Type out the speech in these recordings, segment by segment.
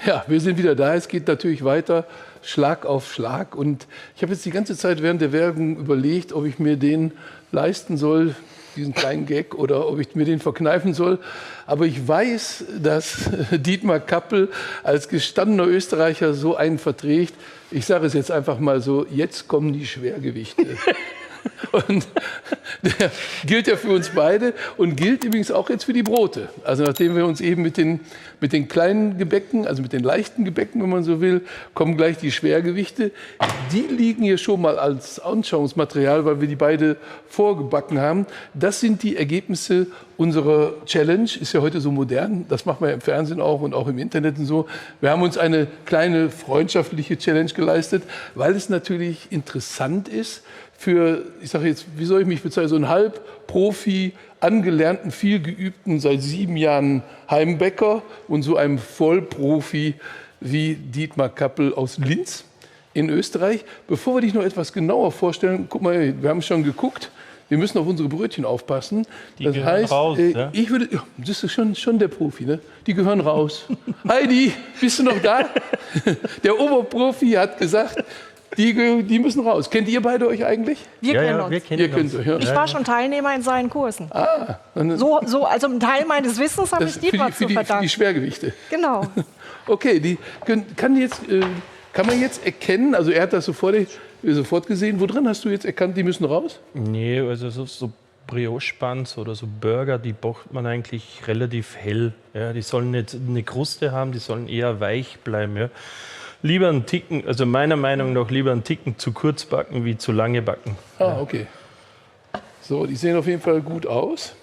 Ja, wir sind wieder da. Es geht natürlich weiter, Schlag auf Schlag. Und ich habe jetzt die ganze Zeit während der Werbung überlegt, ob ich mir den leisten soll, diesen kleinen Gag, oder ob ich mir den verkneifen soll. Aber ich weiß, dass Dietmar Kappel als gestandener Österreicher so einen verträgt. Ich sage es jetzt einfach mal so, jetzt kommen die Schwergewichte. Und der gilt ja für uns beide und gilt übrigens auch jetzt für die Brote. Also nachdem wir uns eben mit den kleinen Gebäcken, also mit den leichten Gebäcken, wenn man so will, kommen gleich die Schwergewichte. Die liegen hier schon mal als Anschauungsmaterial, weil wir die beide vorgebacken haben. Das sind die Ergebnisse unserer Challenge. Ist ja heute so modern, das macht man ja im Fernsehen auch und auch im Internet und so. Wir haben uns eine kleine freundschaftliche Challenge geleistet, weil es natürlich interessant ist, für, ich sage jetzt, wie soll ich mich bezeichnen, so einen Halbprofi, angelernten, viel geübten, seit 7 Jahren Heimbäcker und so einem Vollprofi wie Dietmar Kappel aus Linz in Österreich. Bevor wir dich noch etwas genauer vorstellen, guck mal, wir haben schon geguckt, wir müssen auf unsere Brötchen aufpassen. Die das gehören heißt, raus, ja? ich würde, ja, das ist schon der Profi, ne? Die gehören raus. Heidi, bist du noch da? Der Oberprofi hat gesagt, die müssen raus. Kennt ihr beide euch eigentlich? Wir kennen uns. Wir kennen Ihr kennt uns. euch, ja. Ich war schon Teilnehmer in seinen Kursen. Dann So, also einen Teil meines Wissens habe ich für Dietmar die, zu für die verdanken. Schwergewichte. Genau. Okay, kann man jetzt erkennen, also er hat das sofort gesehen, woran hast du jetzt erkannt, die müssen raus? Nee, also so Brioche-Buns oder so Burger, die backt man eigentlich relativ hell. Ja, die sollen nicht eine Kruste haben, die sollen eher weich bleiben. Ja. Lieber einen Ticken, also meiner Meinung nach lieber einen Ticken zu kurz backen wie zu lange backen. Ah, okay. So, die sehen auf jeden Fall gut aus.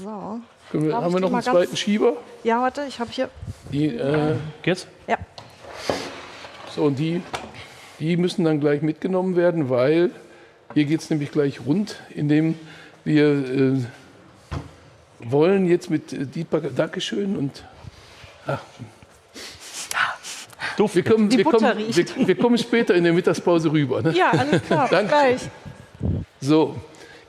So. Haben Darf wir ich noch die einen mal ganz- zweiten Schieber? Ja, warte, ich habe hier. Geht's? Ja. So, und die müssen dann gleich mitgenommen werden, weil hier geht es nämlich gleich rund, indem wir wollen jetzt mit Dietmar, Dankeschön, und Duft. wir kommen später in der Mittagspause rüber. Ne? Ja, alles klar. Danke. Gleich. So,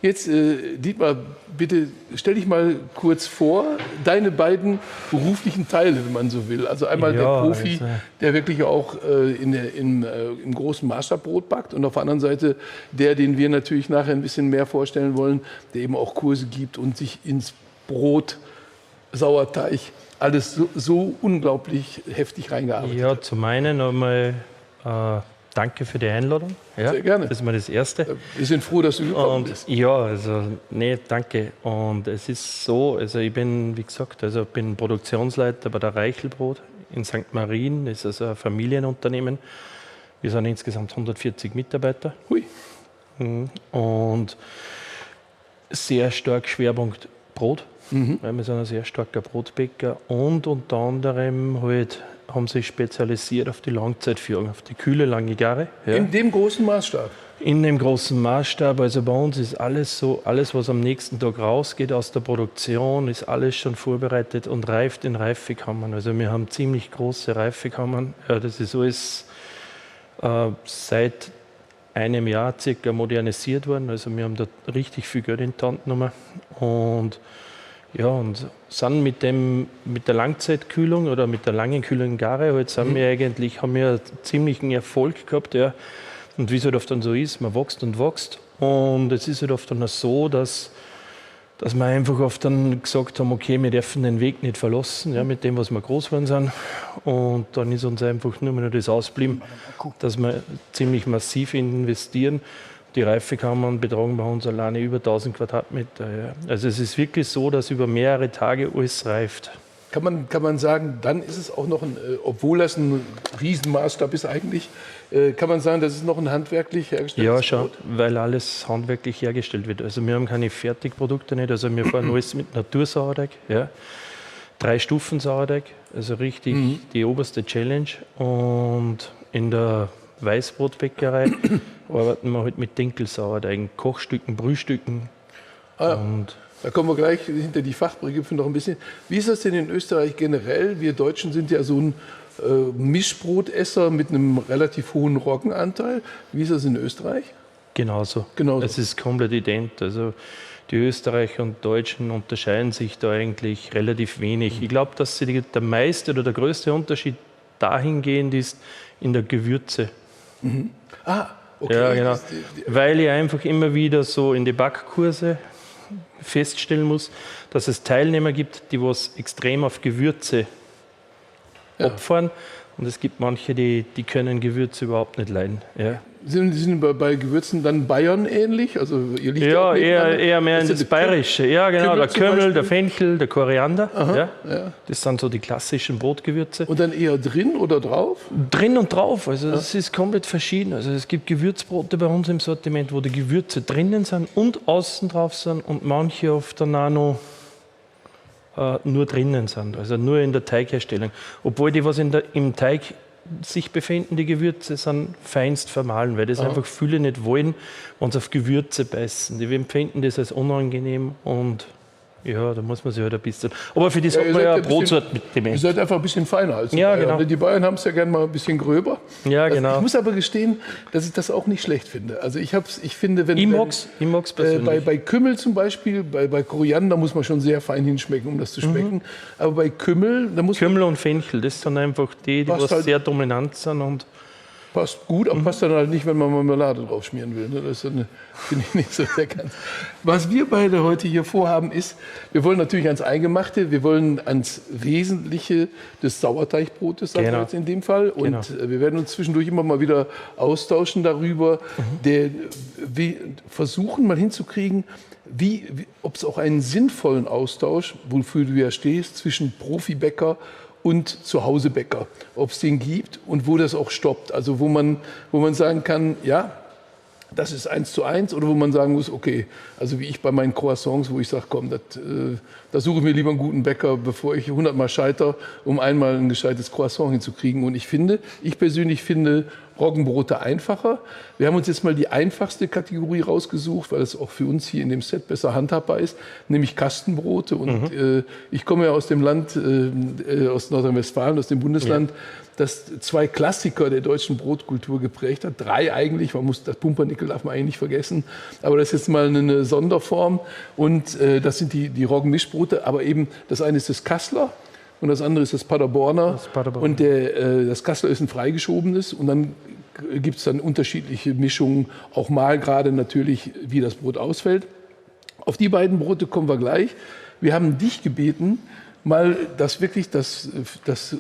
jetzt Dietmar, bitte stell dich mal kurz vor, deine beiden beruflichen Teile, wenn man so will. Also einmal der Ja, Profi, also der wirklich auch im großen Maßstab Brot backt, und auf der anderen Seite der, den wir natürlich nachher ein bisschen mehr vorstellen wollen, der eben auch Kurse gibt und sich ins Brot, Sauerteig, alles so unglaublich heftig reingearbeitet Ja, hat. zum einen einmal danke für die Einladung. Ja, Sehr gerne. Das ist mal das Erste. Wir sind froh, dass du gekommen Und bist. ja, also nee, danke. Und es ist so, also ich bin, wie gesagt, also bin Produktionsleiter bei der Reichelbrot in St. Marien. Das ist also ein Familienunternehmen. Wir sind insgesamt 140 Mitarbeiter. Hui. Und sehr stark Schwerpunkt Brot. Weil wir sind ein sehr starker Brotbäcker. Und unter anderem halt haben sich spezialisiert auf die Langzeitführung, auf die kühle lange Gare. Ja. In dem großen Maßstab. In dem großen Maßstab, also bei uns ist alles so, alles was am nächsten Tag rausgeht aus der Produktion, ist alles schon vorbereitet und reift in Reifekammern. Also wir haben ziemlich große Reifekammern. Ja, das ist alles seit einem Jahr circa modernisiert worden. Also wir haben da richtig viel Geld in die Hand genommen. Und ja, und sind mit der Langzeitkühlung oder mit der langen Kühlung Gare, halt sind wir eigentlich, haben wir einen ziemlichen Erfolg gehabt. Ja. Und wie es halt oft dann so ist, man wächst und wächst. Und es ist halt oft dann so, dass wir einfach oft dann gesagt haben, okay, wir dürfen den Weg nicht verlassen, ja, mit dem, was wir groß geworden sind. Und dann ist uns einfach nur noch das ausgeblieben, dass wir ziemlich massiv investieren. Die Reifekammern betragen bei uns alleine über 1000 Quadratmeter. Ja. Also es ist wirklich so, dass über mehrere Tage alles reift. Kann man sagen, dann ist es auch noch obwohl das ein Riesenmaßstab ist eigentlich, kann man sagen, das ist noch ein handwerklich hergestelltes Ja, schon, Brot? weil alles handwerklich hergestellt wird. Also wir haben keine Fertigprodukte nicht, also wir fahren alles mit Natursauerteig, ja. 3 Stufen Sauerteig, also richtig die oberste Challenge. Und in der Weißbrotbäckerei arbeiten wir halt mit Dinkelsauerteigen, Kochstücken, Brühstücken. Und Da kommen wir gleich hinter die Fachbegriffe noch ein bisschen. Wie ist das denn in Österreich generell? Wir Deutschen sind ja so ein Mischbrotesser mit einem relativ hohen Roggenanteil. Wie ist das in Österreich? genauso. Genauso. Es ist komplett ident. Also Die Österreicher und Deutschen unterscheiden sich da eigentlich relativ wenig. Ich glaube, dass der meiste oder der größte Unterschied dahingehend ist in der Gewürze. Ah, okay. Ja, genau. Weil ich einfach immer wieder so in die Backkurse feststellen muss, dass es Teilnehmer gibt, die was extrem auf Gewürze opfern. Und es gibt manche, die können Gewürze überhaupt nicht leiden. Ja. Sind bei Gewürzen dann Bayern ähnlich? Also ihr liegt Ja, auch eher mehr in das Bayerische. Ja, genau. Kümmel Der zum Kümmel, Beispiel? der Fenchel, der Koriander. ja. Das sind so die klassischen Brotgewürze. Und dann eher drin oder drauf? Drin und drauf, also das ist komplett verschieden. Also es gibt Gewürzbrote bei uns im Sortiment, wo die Gewürze drinnen sind und außen drauf sind und manche oft dann auch noch nur drinnen sind, also nur in der Teigherstellung. Obwohl die, was im Teig sich befinden, die Gewürze, sind feinst vermahlen, weil das einfach viele nicht wollen, wenn sie auf Gewürze beißen. Die empfinden das als unangenehm und ja, da muss man sich halt ein bisschen... Aber für das hat man ja eine Brotsort mit dem. Ihr seid einfach ein bisschen feiner als die Ja, Bayern. genau. Die Bayern haben es ja gerne mal ein bisschen gröber. Ja, genau. Ich muss aber gestehen, dass ich das auch nicht schlecht finde. Also ich finde, Ich mag's persönlich. bei Kümmel zum Beispiel, bei Koriander muss man schon sehr fein hinschmecken, um das zu schmecken. Aber bei Kümmel, da muss Kümmel und Fenchel, das sind einfach die Passt was halt- sehr dominant sind. Und passt gut, aber passt dann halt nicht, wenn man Marmelade drauf schmieren will. Ne? Das finde ich nicht so sehr ganz. Was wir beide heute hier vorhaben ist, wir wollen natürlich ans Eingemachte, wir wollen ans Wesentliche des Sauerteigbrotes, sagen wir Genau. jetzt in dem Fall. Und Genau. wir werden uns zwischendurch immer mal wieder austauschen darüber, versuchen mal hinzukriegen, ob es auch einen sinnvollen Austausch, wofür du ja stehst, zwischen Profibäcker und Zuhausebäcker, ob es den gibt und wo das auch stoppt. Also wo man sagen kann, ja, das ist 1:1, oder wo man sagen muss, okay, also wie ich bei meinen Croissants, wo ich sage, komm, da suche ich mir lieber einen guten Bäcker, bevor ich 100-mal scheitere, um einmal ein gescheites Croissant hinzukriegen. Und ich persönlich finde Roggenbrote einfacher. Wir haben uns jetzt mal die einfachste Kategorie rausgesucht, weil es auch für uns hier in dem Set besser handhabbar ist, nämlich Kastenbrote. Und ich komme ja aus dem Land, aus Nordrhein-Westfalen, aus dem Bundesland, das 2 Klassiker der deutschen Brotkultur geprägt hat. 3 eigentlich, das Pumpernickel darf man eigentlich nicht vergessen. Aber das ist jetzt mal eine Sonderform. Und das sind die Roggenmischbrote. Aber eben, das eine ist das Kassler. Und das andere ist das Paderborner. Und das Kassler ist ein freigeschobenes. Und dann gibt es dann unterschiedliche Mischungen, auch mal gerade natürlich, wie das Brot ausfällt. Auf die beiden Brote kommen wir gleich. Wir haben dich gebeten, mal das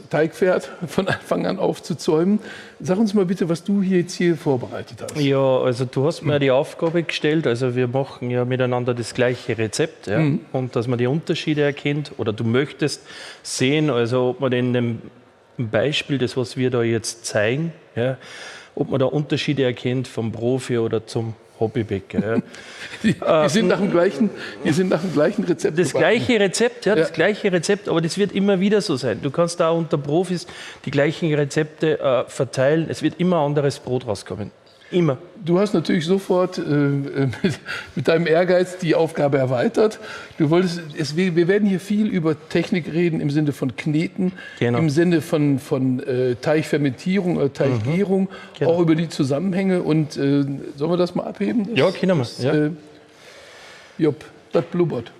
Teigpferd von Anfang an aufzuzäumen. Sag uns mal bitte, was du jetzt hier vorbereitet hast. ja, also du hast mir die Aufgabe gestellt, also wir machen ja miteinander das gleiche Rezept, ja, und dass man die Unterschiede erkennt oder du möchtest sehen, also ob man in dem Beispiel, das was wir da jetzt zeigen, ja, ob man da Unterschiede erkennt vom Profi oder zum Hobbybäcker. Ja. Wir sind nach dem gleichen Rezept. Das gleiche Rezept, das gleiche Rezept, aber das wird immer wieder so sein. Du kannst da unter Profis die gleichen Rezepte verteilen. Es wird immer anderes Brot rauskommen. Immer. Du hast natürlich sofort mit deinem Ehrgeiz die Aufgabe erweitert. Wir werden hier viel über Technik reden im Sinne von Kneten, im Sinne von Teigfermentierung oder Teiggärung, auch über die Zusammenhänge. Und sollen wir das mal abheben? Ja, können wir. Jopp, das blubbert.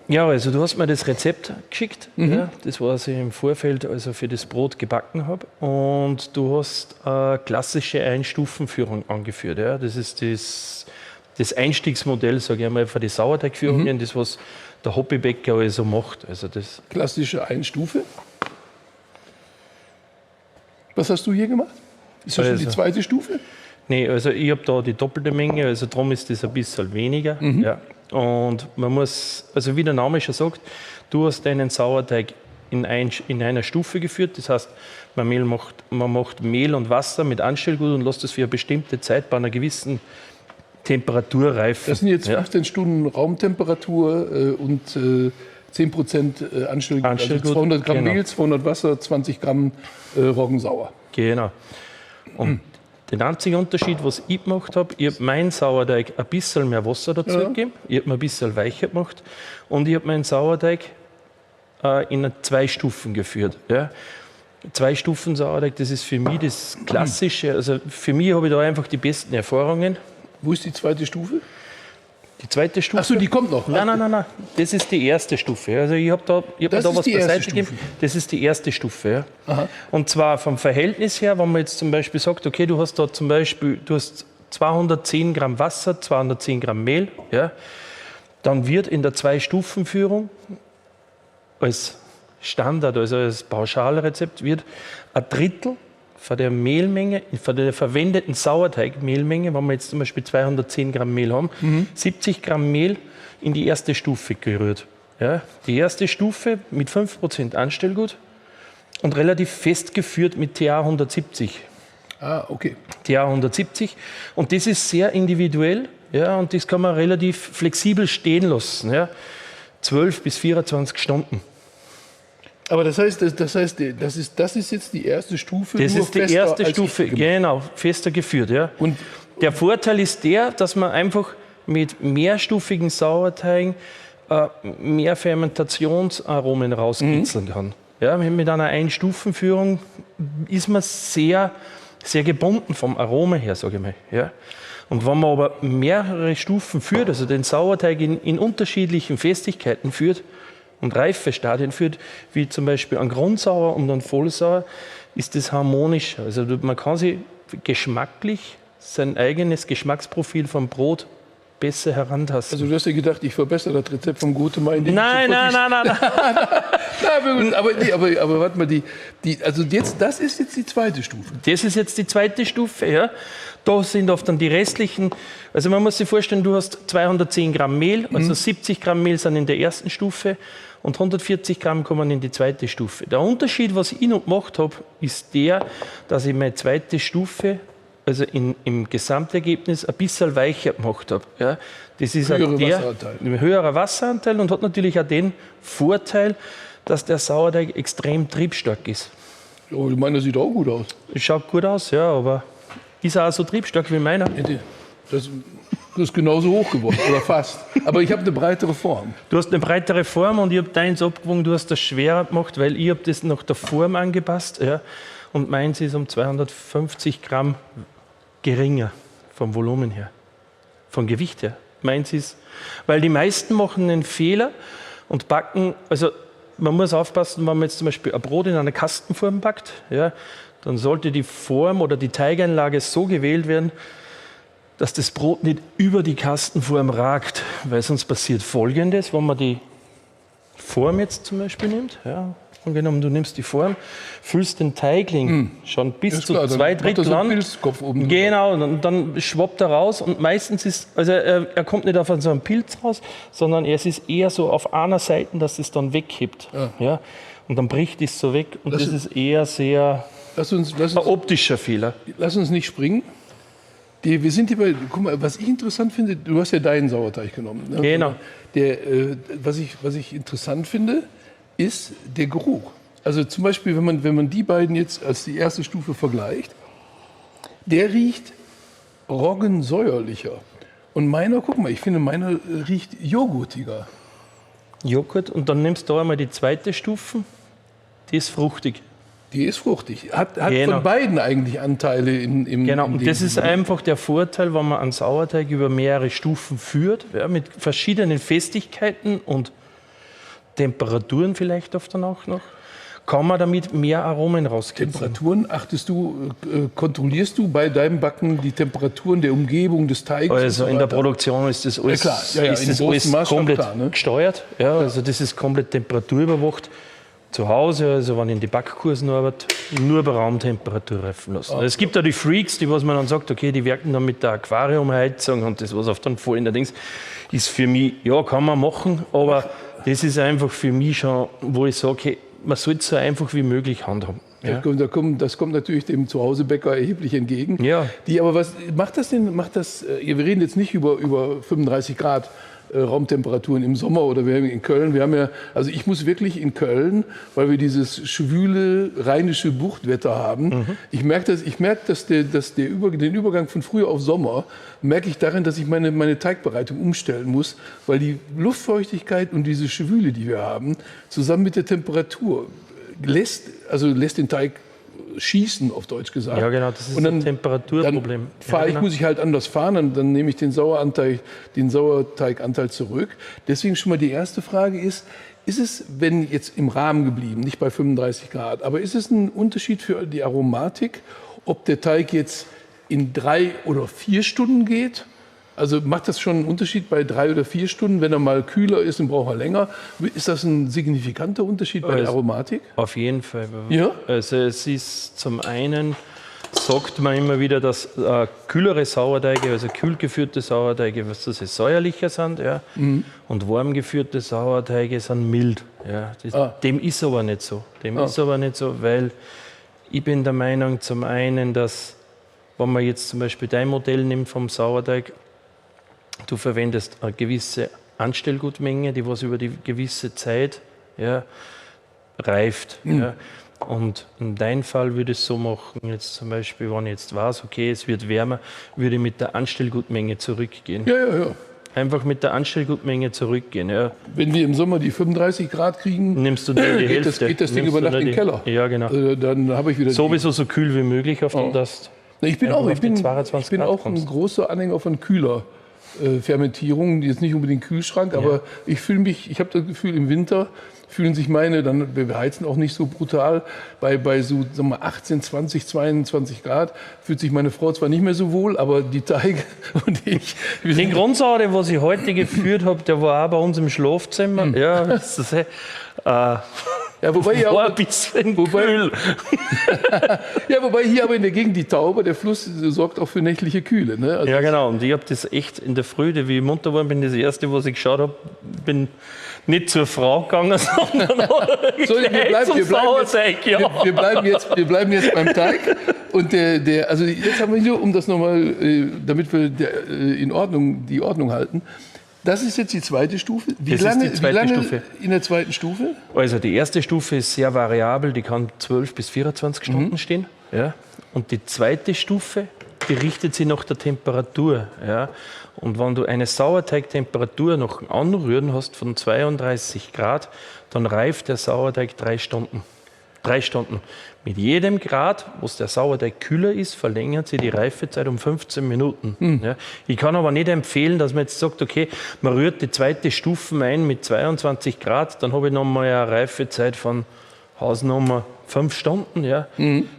Ja, also du hast mir das Rezept geschickt, ja, das was ich im Vorfeld also für das Brot gebacken habe. Und du hast eine klassische Einstufenführung angeführt. Ja. Das ist das Einstiegsmodell, sage ich einmal, für die Sauerteigführungen, das was der Hobbybäcker also macht. Also das klassische Einstufe. Was hast du hier gemacht? Ist das schon die zweite Stufe? Nee, also ich habe da die doppelte Menge, also darum ist das ein bisschen weniger. Ja. Und man muss, also wie der Name schon sagt, du hast deinen Sauerteig in einer Stufe geführt. Das heißt, man macht Mehl und Wasser mit Anstellgut und lässt es für eine bestimmte Zeit bei einer gewissen Temperatur reifen. Das sind jetzt 15 Stunden Raumtemperatur und 10% Anstellgut. Also 200 Gramm Mehl, 200 Wasser, 20 Gramm Roggensauer. Genau. Und den einzigen Unterschied, was ich gemacht habe, ich habe meinen Sauerteig ein bisschen mehr Wasser dazu gegeben, ich habe ihn ein bisschen weicher gemacht und ich habe meinen Sauerteig in 2 Stufen geführt. Ja. 2 Stufen Sauerteig, das ist für mich das Klassische. Also für mich habe ich da einfach die besten Erfahrungen. Wo ist die zweite Stufe? Die zweite Stufe. Achso, die kommt noch. Nein. Das ist die erste Stufe. Also ich habe da Das da ist was die erste beiseite gegeben. Das ist die erste Stufe. Ja. Aha. Und zwar vom Verhältnis her, wenn man jetzt zum Beispiel sagt, okay, du hast da zum Beispiel 210 Gramm Wasser, 210 Gramm Mehl, ja, dann wird in der Zwei-Stufen-Führung als Standard, also als Pauschalrezept, wird ein Drittel von der Mehlmenge, von der verwendeten Sauerteigmehlmenge, wenn wir jetzt zum Beispiel 210 Gramm Mehl haben, 70 Gramm Mehl in die erste Stufe gerührt. Ja, die erste Stufe mit 5% Anstellgut und relativ fest geführt mit TA 170. Ah, okay. TA 170. Und das ist sehr individuell, ja, und das kann man relativ flexibel stehen lassen. Ja. 12 bis 24 Stunden. Aber das heißt, das ist jetzt die erste Stufe. Das nur ist die fester erste als Stufe, ich gemacht. genau, fester geführt. Ja. Und Der Vorteil ist der, dass man einfach mit mehrstufigen Sauerteigen mehr Fermentationsaromen rauskitzeln kann. Ja, mit einer Einstufenführung ist man sehr, sehr gebunden vom Aroma her, sage ich mal. Ja. Und wenn man aber mehrere Stufen führt, also den Sauerteig in unterschiedlichen Festigkeiten führt und Reifestadien führt, wie zum Beispiel ein Grundsauer und ein Vollsauer, ist das harmonisch. Also man kann sich geschmacklich sein eigenes Geschmacksprofil vom Brot besser herantasten. also du hast ja gedacht, ich verbessere das Rezept vom Gutemeyer. indem ich Nein. Aber warte mal, also jetzt, das ist jetzt die zweite Stufe. Das ist jetzt die zweite Stufe. Ja. Da sind oft dann die restlichen, also man muss sich vorstellen, du hast 210 Gramm Mehl, also 70 Gramm Mehl sind in der ersten Stufe und 140 Gramm kommen in die zweite Stufe. Der Unterschied, was ich noch gemacht habe, ist der, dass ich meine zweite Stufe, also im Gesamtergebnis, ein bisschen weicher gemacht habe. Ja. Das ist ein höherer Wasseranteil und hat natürlich auch den Vorteil, dass der Sauerteig extrem triebstark ist. Oh, ich meine, das sieht auch gut aus. Schaut gut aus, ja, aber ist er auch so triebstark wie meiner? Das ist genauso hoch geworden, oder fast. Aber ich habe eine breitere Form. Du hast eine breitere Form und ich habe deins abgewogen, du hast das schwerer gemacht, weil ich habe das nach der Form angepasst. Ja, und meins ist um 250 Gramm geringer vom Volumen her, vom Gewicht her. Meins ist, weil die meisten machen einen Fehler und backen, also man muss aufpassen, wenn man jetzt zum Beispiel ein Brot in einer Kastenform backt, ja, dann sollte die Form oder die Teigeinlage so gewählt werden, dass das Brot nicht über die Kastenform ragt, weil sonst passiert Folgendes, wenn man die Form jetzt zum Beispiel nimmt, ja, angenommen du nimmst die Form, füllst den Teigling schon bis zu klar, 2/3 so an, Pilzkopf oben. genau, und dann schwappt er raus und meistens ist, also er kommt nicht auf so einen Pilz raus, sondern es ist eher so auf einer Seite, dass es dann wegkippt, ja, und dann bricht es so weg und das ist eher sehr ein optischer Fehler. Lass uns nicht springen. Wir sind hier bei, guck mal, was ich interessant finde, du hast ja deinen Sauerteig genommen. Ne? Genau. Was ich interessant finde, ist der Geruch. Also zum Beispiel, wenn man die beiden jetzt als die erste Stufe vergleicht, der riecht roggensäuerlicher. Und meiner, guck mal, ich finde, meiner riecht joghurtiger. Joghurt und dann nimmst du einmal die zweite Stufe, die ist fruchtig. Die ist fruchtig. Hat Genau. von beiden eigentlich Anteile im Genau, im und das ist einfach der Vorteil, wenn man einen Sauerteig über mehrere Stufen führt, ja, mit verschiedenen Festigkeiten und Temperaturen vielleicht oft dann auch noch, kann man damit mehr Aromen rauskitzeln. Temperaturen kontrollierst du bei deinem Backen die Temperaturen der Umgebung des Teigs? Also und so in der weiter? Produktion ist das alles, klar. Ja, ist in das großem alles Maßstab komplett klar, ne? gesteuert. Ja, also das ist komplett temperaturüberwacht. Zu Hause, also wenn ich in die Backkursen arbeite, nur bei Raumtemperatur reifen lassen. Also es gibt da die Freaks, die was man dann sagt, okay, die werken dann mit der Aquariumheizung und das, was auf dann voll in der Dings, ist für mich, ja, kann man machen, aber das ist einfach für mich schon, wo ich sage, okay, man sollte es so einfach wie möglich handhaben. Ja. Das kommt natürlich dem Zuhausebäcker erheblich entgegen. Ja. Aber was macht das denn? Wir reden jetzt nicht über 35 Grad Raumtemperaturen im Sommer oder wir haben in Köln. Also ich muss wirklich in Köln, weil wir dieses schwüle rheinische Buchtwetter haben. Ich merke den Übergang von Frühjahr auf Sommer merke ich darin, dass ich meine Teigbereitung umstellen muss, weil die Luftfeuchtigkeit und diese Schwüle, die wir haben, zusammen mit der Temperatur lässt den Teig schießen, auf Deutsch gesagt. Ja, genau, das ist Und dann, ein Temperaturproblem. Dann Genau. muss ich halt anders fahren, dann nehme ich den Sauerteiganteil zurück. Deswegen schon mal die erste Frage ist es, wenn jetzt im Rahmen geblieben, nicht bei 35 Grad, aber ist es ein Unterschied für die Aromatik, ob der Teig jetzt in 3 oder 4 Stunden geht? Also macht das schon einen Unterschied bei 3 oder 4 Stunden, wenn er mal kühler ist und braucht er länger? Ist das ein signifikanter Unterschied bei der Aromatik? Auf jeden Fall. Ja? Also es ist zum einen, sagt man immer wieder, dass kühlere Sauerteige, also kühl geführte Sauerteige, was das ist, säuerlicher sind, ja, und warm geführte Sauerteige sind mild. Ja. Dem ist aber nicht so. Ist aber nicht so, weil ich bin der Meinung, zum einen, dass, wenn man jetzt zum Beispiel dein Modell nimmt vom Sauerteig, du verwendest eine gewisse Anstellgutmenge, die was über die gewisse Zeit, ja, reift. Ja. Und in deinem Fall würde ich es so machen, jetzt zum Beispiel, wenn ich jetzt weiß, okay, es wird wärmer, würde ich mit der Anstellgutmenge zurückgehen. Ja. Einfach mit der Anstellgutmenge zurückgehen. Ja. Wenn wir im Sommer die 35 Grad kriegen, Nimmst du dir die Hälfte. geht das Ding über Nacht in den Keller. Ja, genau. Dann habe ich wieder Sowieso so kühl wie möglich auf den Tast. Ich bin Wenn auch, du ich auf die bin, 22 ich bin Grad auch ein kommst. großer Anhänger von kühler Fermentierung. Die ist nicht unbedingt Kühlschrank, aber ich habe das Gefühl, im Winter fühlen sich wir heizen auch nicht so brutal, bei so sagen wir, mal, 18, 20, 22 Grad fühlt sich meine Frau zwar nicht mehr so wohl, aber die Teige und ich... Den Grundsauer, was ich heute geführt habe, der war auch bei uns im Schlafzimmer. Ja, das ist, Ja, wobei hier war auch, ein bisschen kühl. ja, wobei hier aber in der Gegend die Tauber, der Fluss sorgt auch für nächtliche Kühle. Ne? Also Ja, genau. Und ich habe das echt in der Früh, wie ich munter geworden bin, das erste, was ich geschaut habe, bin nicht zur Frau gegangen, sondern wir bleiben jetzt beim Teig. Und also jetzt haben wir hier, um das nochmal, damit wir die Ordnung halten. Das ist jetzt die zweite Stufe. Wie lange Stufe. In der zweiten Stufe? Also die erste Stufe ist sehr variabel, die kann 12 bis 24 Stunden stehen. Ja. Und die zweite Stufe, die richtet sich nach der Temperatur. Ja. Und wenn du eine Sauerteigtemperatur noch anrühren hast von 32 Grad, dann reift der Sauerteig 3 Stunden. 3 Stunden. Mit jedem Grad, wo der Sauerteig kühler ist, verlängert sich die Reifezeit um 15 Minuten. Ja. Ich kann aber nicht empfehlen, dass man jetzt sagt, okay, man rührt die zweite Stufe ein mit 22 Grad, dann habe ich nochmal eine Reifezeit von Hausnummer 5 Stunden, ja.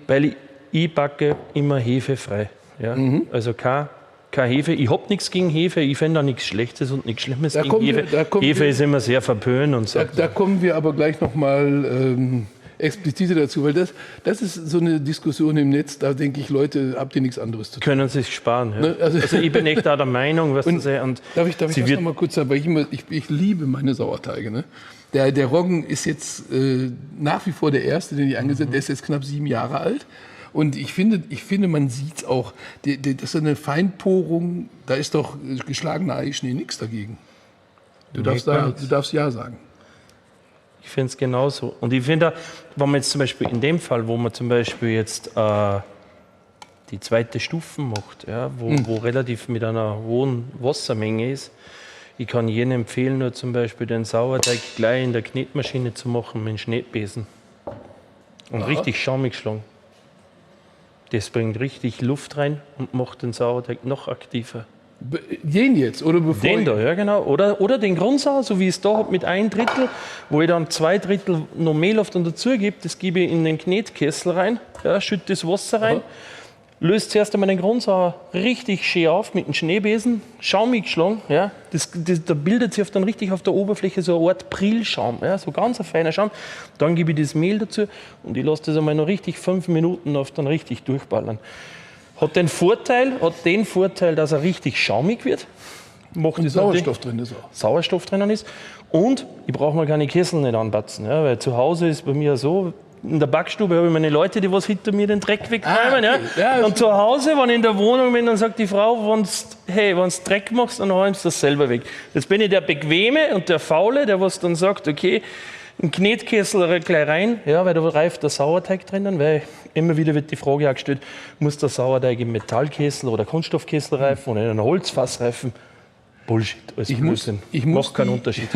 Weil ich backe immer hefefrei. Ja. Also keine Hefe. Ich habe nichts gegen Hefe, ich finde da nichts Schlechtes und nichts Schlimmes gegen Hefe. Hefe ist immer sehr verpönt und so. Da kommen wir aber gleich nochmal expliziter dazu, weil das ist so eine Diskussion im Netz, da denke ich, Leute, habt ihr nichts anderes zu tun. Können sich sparen. Ja. Ne? Also ich bin echt da der Meinung, was du sagst. Und darf ich das noch mal kurz sagen, weil ich liebe meine Sauerteige. Ne? Der Roggen ist jetzt nach wie vor der erste, den ich angesetzt habe, der ist jetzt knapp 7 Jahre alt. Und ich finde, man sieht es auch, das ist eine Feinporung, da ist doch geschlagener Eischnee nichts dagegen. Du darfst Ja sagen. Ich finde es genauso. Und ich finde, wenn man jetzt zum Beispiel in dem Fall, wo man zum Beispiel jetzt die zweite Stufe macht, ja, wo relativ mit einer hohen Wassermenge ist, ich kann jedem empfehlen, nur zum Beispiel den Sauerteig gleich in der Knetmaschine zu machen mit dem Schneebesen. Und richtig schaumig schlagen. Das bringt richtig Luft rein und macht den Sauerteig noch aktiver. Den jetzt? Oder bevor Den da, ja genau. Oder den Grundsauer, so wie ich es da habe, mit 1/3, wo ich dann 2/3 noch Mehlhaft dazu gebe, das gebe ich in den Knetkessel rein, ja, schütte das Wasser rein, löst zuerst einmal den Grundsauer richtig schön auf mit dem Schneebesen, schaumig geschlagen. Ja. Da bildet sich dann richtig auf der Oberfläche so eine Art Prillschaum, ja, so ganz ein feiner Schaum. Dann gebe ich das Mehl dazu und ich lasse das einmal noch richtig 5 Minuten auf dann richtig durchballern. Hat den Vorteil, dass er richtig schaumig wird. Macht und Sauerstoff drin ist auch. Sauerstoff drinnen ist. Und ich brauche mir keine Kessel nicht anbatzen. Ja, weil zu Hause ist bei mir so, in der Backstube habe ich meine Leute, die was hinter mir den Dreck wegräumen. Okay. Ja, und zu Hause, wenn ich in der Wohnung bin, dann sagt die Frau, wenn du Dreck machst, dann räumst du das selber weg. Jetzt bin ich der Bequeme und der Faule, der was dann sagt, okay, ein Knetkessel gleich rein, ja, weil da reift der Sauerteig drinnen, weil immer wieder wird die Frage auch gestellt, muss der Sauerteig im Metallkessel oder Kunststoffkessel reifen oder in einem Holzfass reifen? Bullshit. Alles Ich muss Macht keinen Unterschied.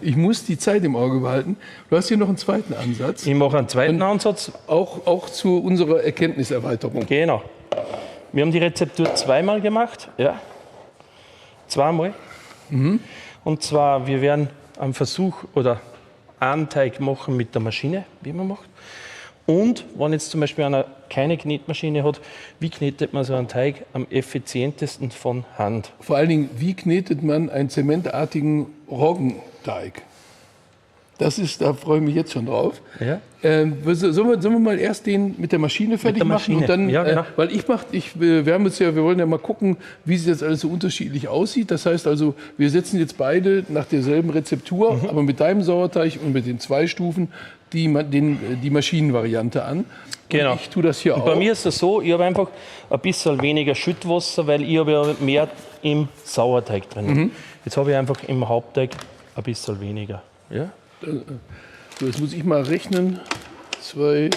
Ich muss die Zeit im Auge behalten. Du hast hier noch einen zweiten Ansatz, Ich mache einen zweiten Ansatz. auch zu unserer Erkenntniserweiterung. Genau. Wir haben die Rezeptur zweimal gemacht. Ja. Zweimal. Und zwar, wir werden einen Versuch oder einen Teig machen mit der Maschine, wie man macht. Und wenn jetzt zum Beispiel einer keine Knetmaschine hat, wie knetet man so einen Teig am effizientesten von Hand? Vor allen Dingen, wie knetet man einen zementartigen Roggenteig? Da freue ich mich jetzt schon drauf. Ja. Sollen wir mal erst den mit der Maschine fertig machen? Und dann, Ja, genau. weil wir wollen ja mal gucken, wie es jetzt alles so unterschiedlich aussieht. Das heißt also, wir setzen jetzt beide nach derselben Rezeptur, aber mit deinem Sauerteig und mit den 2 Stufen die Maschinenvariante an. Genau. Und ich tue das hier Und auch. bei mir ist das so, ich habe einfach ein bisschen weniger Schüttwasser, weil ich habe ja mehr im Sauerteig drin. Jetzt habe ich einfach im Hauptteig ein bisschen weniger. Ja? So, jetzt muss ich mal rechnen. 2,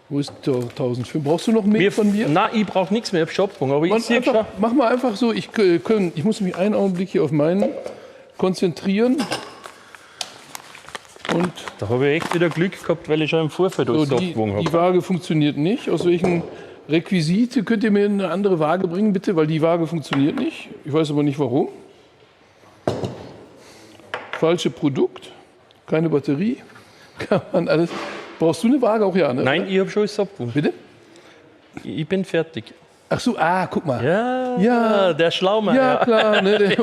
wo ist der 1005? Brauchst du noch mehr von mir? Nein, ich brauche nichts mehr, ich habe Schöpfung. Aber ich sehe schon. Mach mal einfach so, ich muss mich einen Augenblick hier auf meinen konzentrieren. Und Da habe ich echt wieder Glück gehabt, weil ich schon im Vorfeld so, alles die abgewogen habe. Waage funktioniert nicht. Aus welchen Requisite könnt ihr mir eine andere Waage bringen, bitte? Weil die Waage funktioniert nicht. Ich weiß aber nicht warum. Falsche Produkt, keine Batterie. Kann man alles. Brauchst du eine Waage auch? Ja, ne? Nein, ich habe schon alles abgewogen. Bitte? Ich bin fertig. Ach so, guck mal. Ja, Ja. der Schlaumann. Ja, klar. Ne?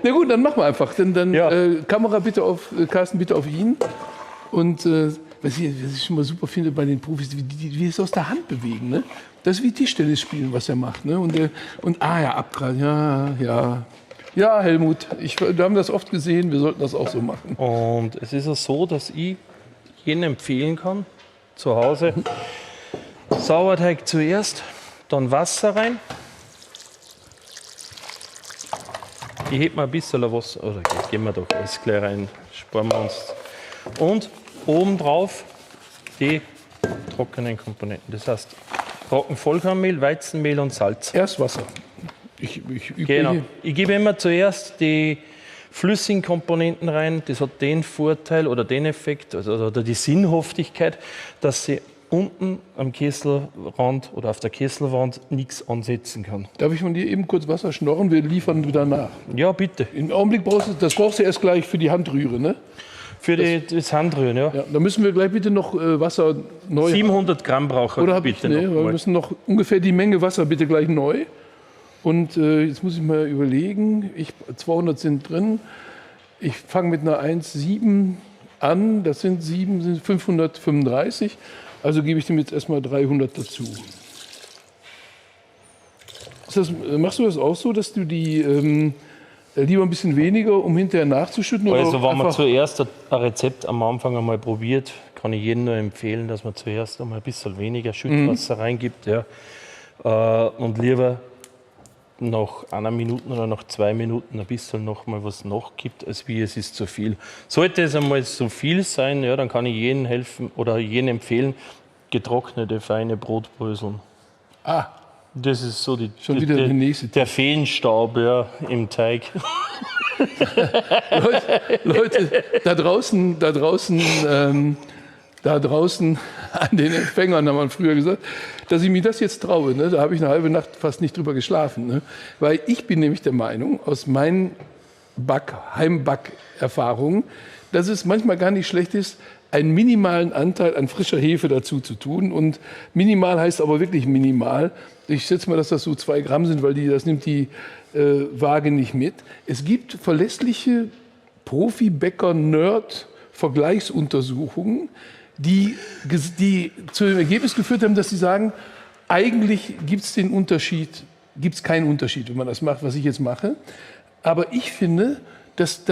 Na gut, dann machen wir einfach. Dann Ja. Kamera bitte Carsten, bitte auf ihn. Und was ich schon mal super finde bei den Profis, wie es aus der Hand bewegen. Ne? Das ist wie Tischtennis spielen, was er macht. Ne? Abgrat. Ja, Helmut, wir haben das oft gesehen, wir sollten das auch so machen. Und es ist auch so, dass ich jedem empfehlen kann, zu Hause, Sauerteig zuerst, dann Wasser rein. Ich hebe mal ein bisschen Wasser, oder gehen wir doch alles gleich rein, sparen wir uns. Und obendrauf die trockenen Komponenten, das heißt Trockenvollkornmehl, Weizenmehl und Salz. Erst Wasser. Ich übe Genau. hier. Ich gebe immer zuerst die flüssigen Komponenten rein. Das hat den Vorteil oder den Effekt oder die Sinnhaftigkeit, dass sie unten am Kesselrand oder auf der Kesselwand nichts ansetzen kann. Darf ich von dir eben kurz Wasser schnorren? Wir liefern wieder nach. Ja, bitte. Im Augenblick brauchst du erst gleich für die Handrühre, ne? Für das Handrühren, ja. Ja, da müssen wir gleich bitte noch Wasser neu 700 Gramm brauche Oder ich habe ich? bitte Nee, noch wir mal. müssen noch ungefähr die Menge Wasser bitte gleich neu. Und jetzt muss ich mal überlegen. 200 sind drin. Ich fange mit einer 1,7 an. Das sind 535. Also gebe ich dem jetzt erstmal 300 dazu. Machst du das auch so, dass du die lieber ein bisschen weniger, um hinterher nachzuschütten? Oder Also wenn man einfach- zuerst ein Rezept am Anfang einmal probiert, kann ich jedem nur empfehlen, dass man zuerst einmal ein bisschen weniger Schüttwasser reingibt. Ja. Und lieber nach 1 Minute oder nach 2 Minuten ein bisschen noch mal was nachgibt, als wie es ist zu viel. Sollte es einmal zu viel sein, ja, dann kann ich jedem helfen oder jedem empfehlen, getrocknete feine Brotbröseln. Das ist so Schon wieder der nächste der Feenstaub, ja, im Teig. Leute, da draußen an den Empfängern haben wir früher gesagt, dass ich mir das jetzt traue. Ne? Da habe ich eine halbe Nacht fast nicht drüber geschlafen. Ne? Weil ich bin nämlich der Meinung, aus meinen Heimbackerfahrungen, dass es manchmal gar nicht schlecht ist, einen minimalen Anteil an frischer Hefe dazu zu tun. Und minimal heißt aber wirklich minimal. Ich schätze mal, dass das so 2 Gramm sind, weil das nimmt die Waage nicht mit. Es gibt verlässliche Profi-Bäcker-Nerd-Vergleichsuntersuchungen, die zu dem Ergebnis geführt haben, dass sie sagen, eigentlich gibt es keinen Unterschied, wenn man das macht, was ich jetzt mache. Aber ich finde, das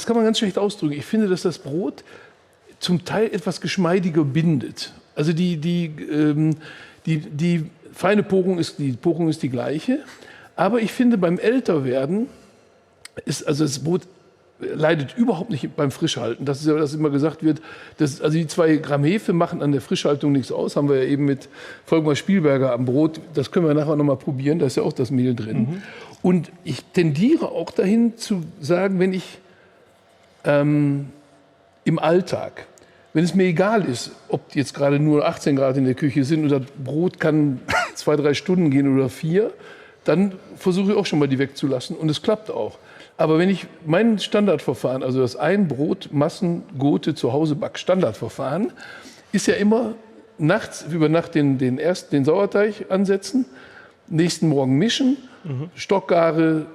kann man ganz schlecht ausdrücken. Ich finde, dass das Brot zum Teil etwas geschmeidiger bindet. Also die feine Porung ist die gleiche. Aber ich finde, beim Älterwerden das Brot leidet überhaupt nicht beim Frischhalten. Das ist ja, was immer gesagt wird. Also die 2 Gramm Hefe machen an der Frischhaltung nichts aus. Haben wir ja eben mit Volkmar Spielberger am Brot. Das können wir nachher noch mal probieren. Da ist ja auch das Mehl drin. Und ich tendiere auch dahin zu sagen, wenn ich im Alltag, wenn es mir egal ist, ob jetzt gerade nur 18 Grad in der Küche sind oder Brot kann 2-3 Stunden gehen oder 4, dann versuche ich auch schon mal die wegzulassen und es klappt auch. Aber wenn ich mein Standardverfahren, also das Einbrotmassengote zu Hause back Standardverfahren, ist ja immer nachts über Nacht den Sauerteig ansetzen, nächsten Morgen mischen, Stockgare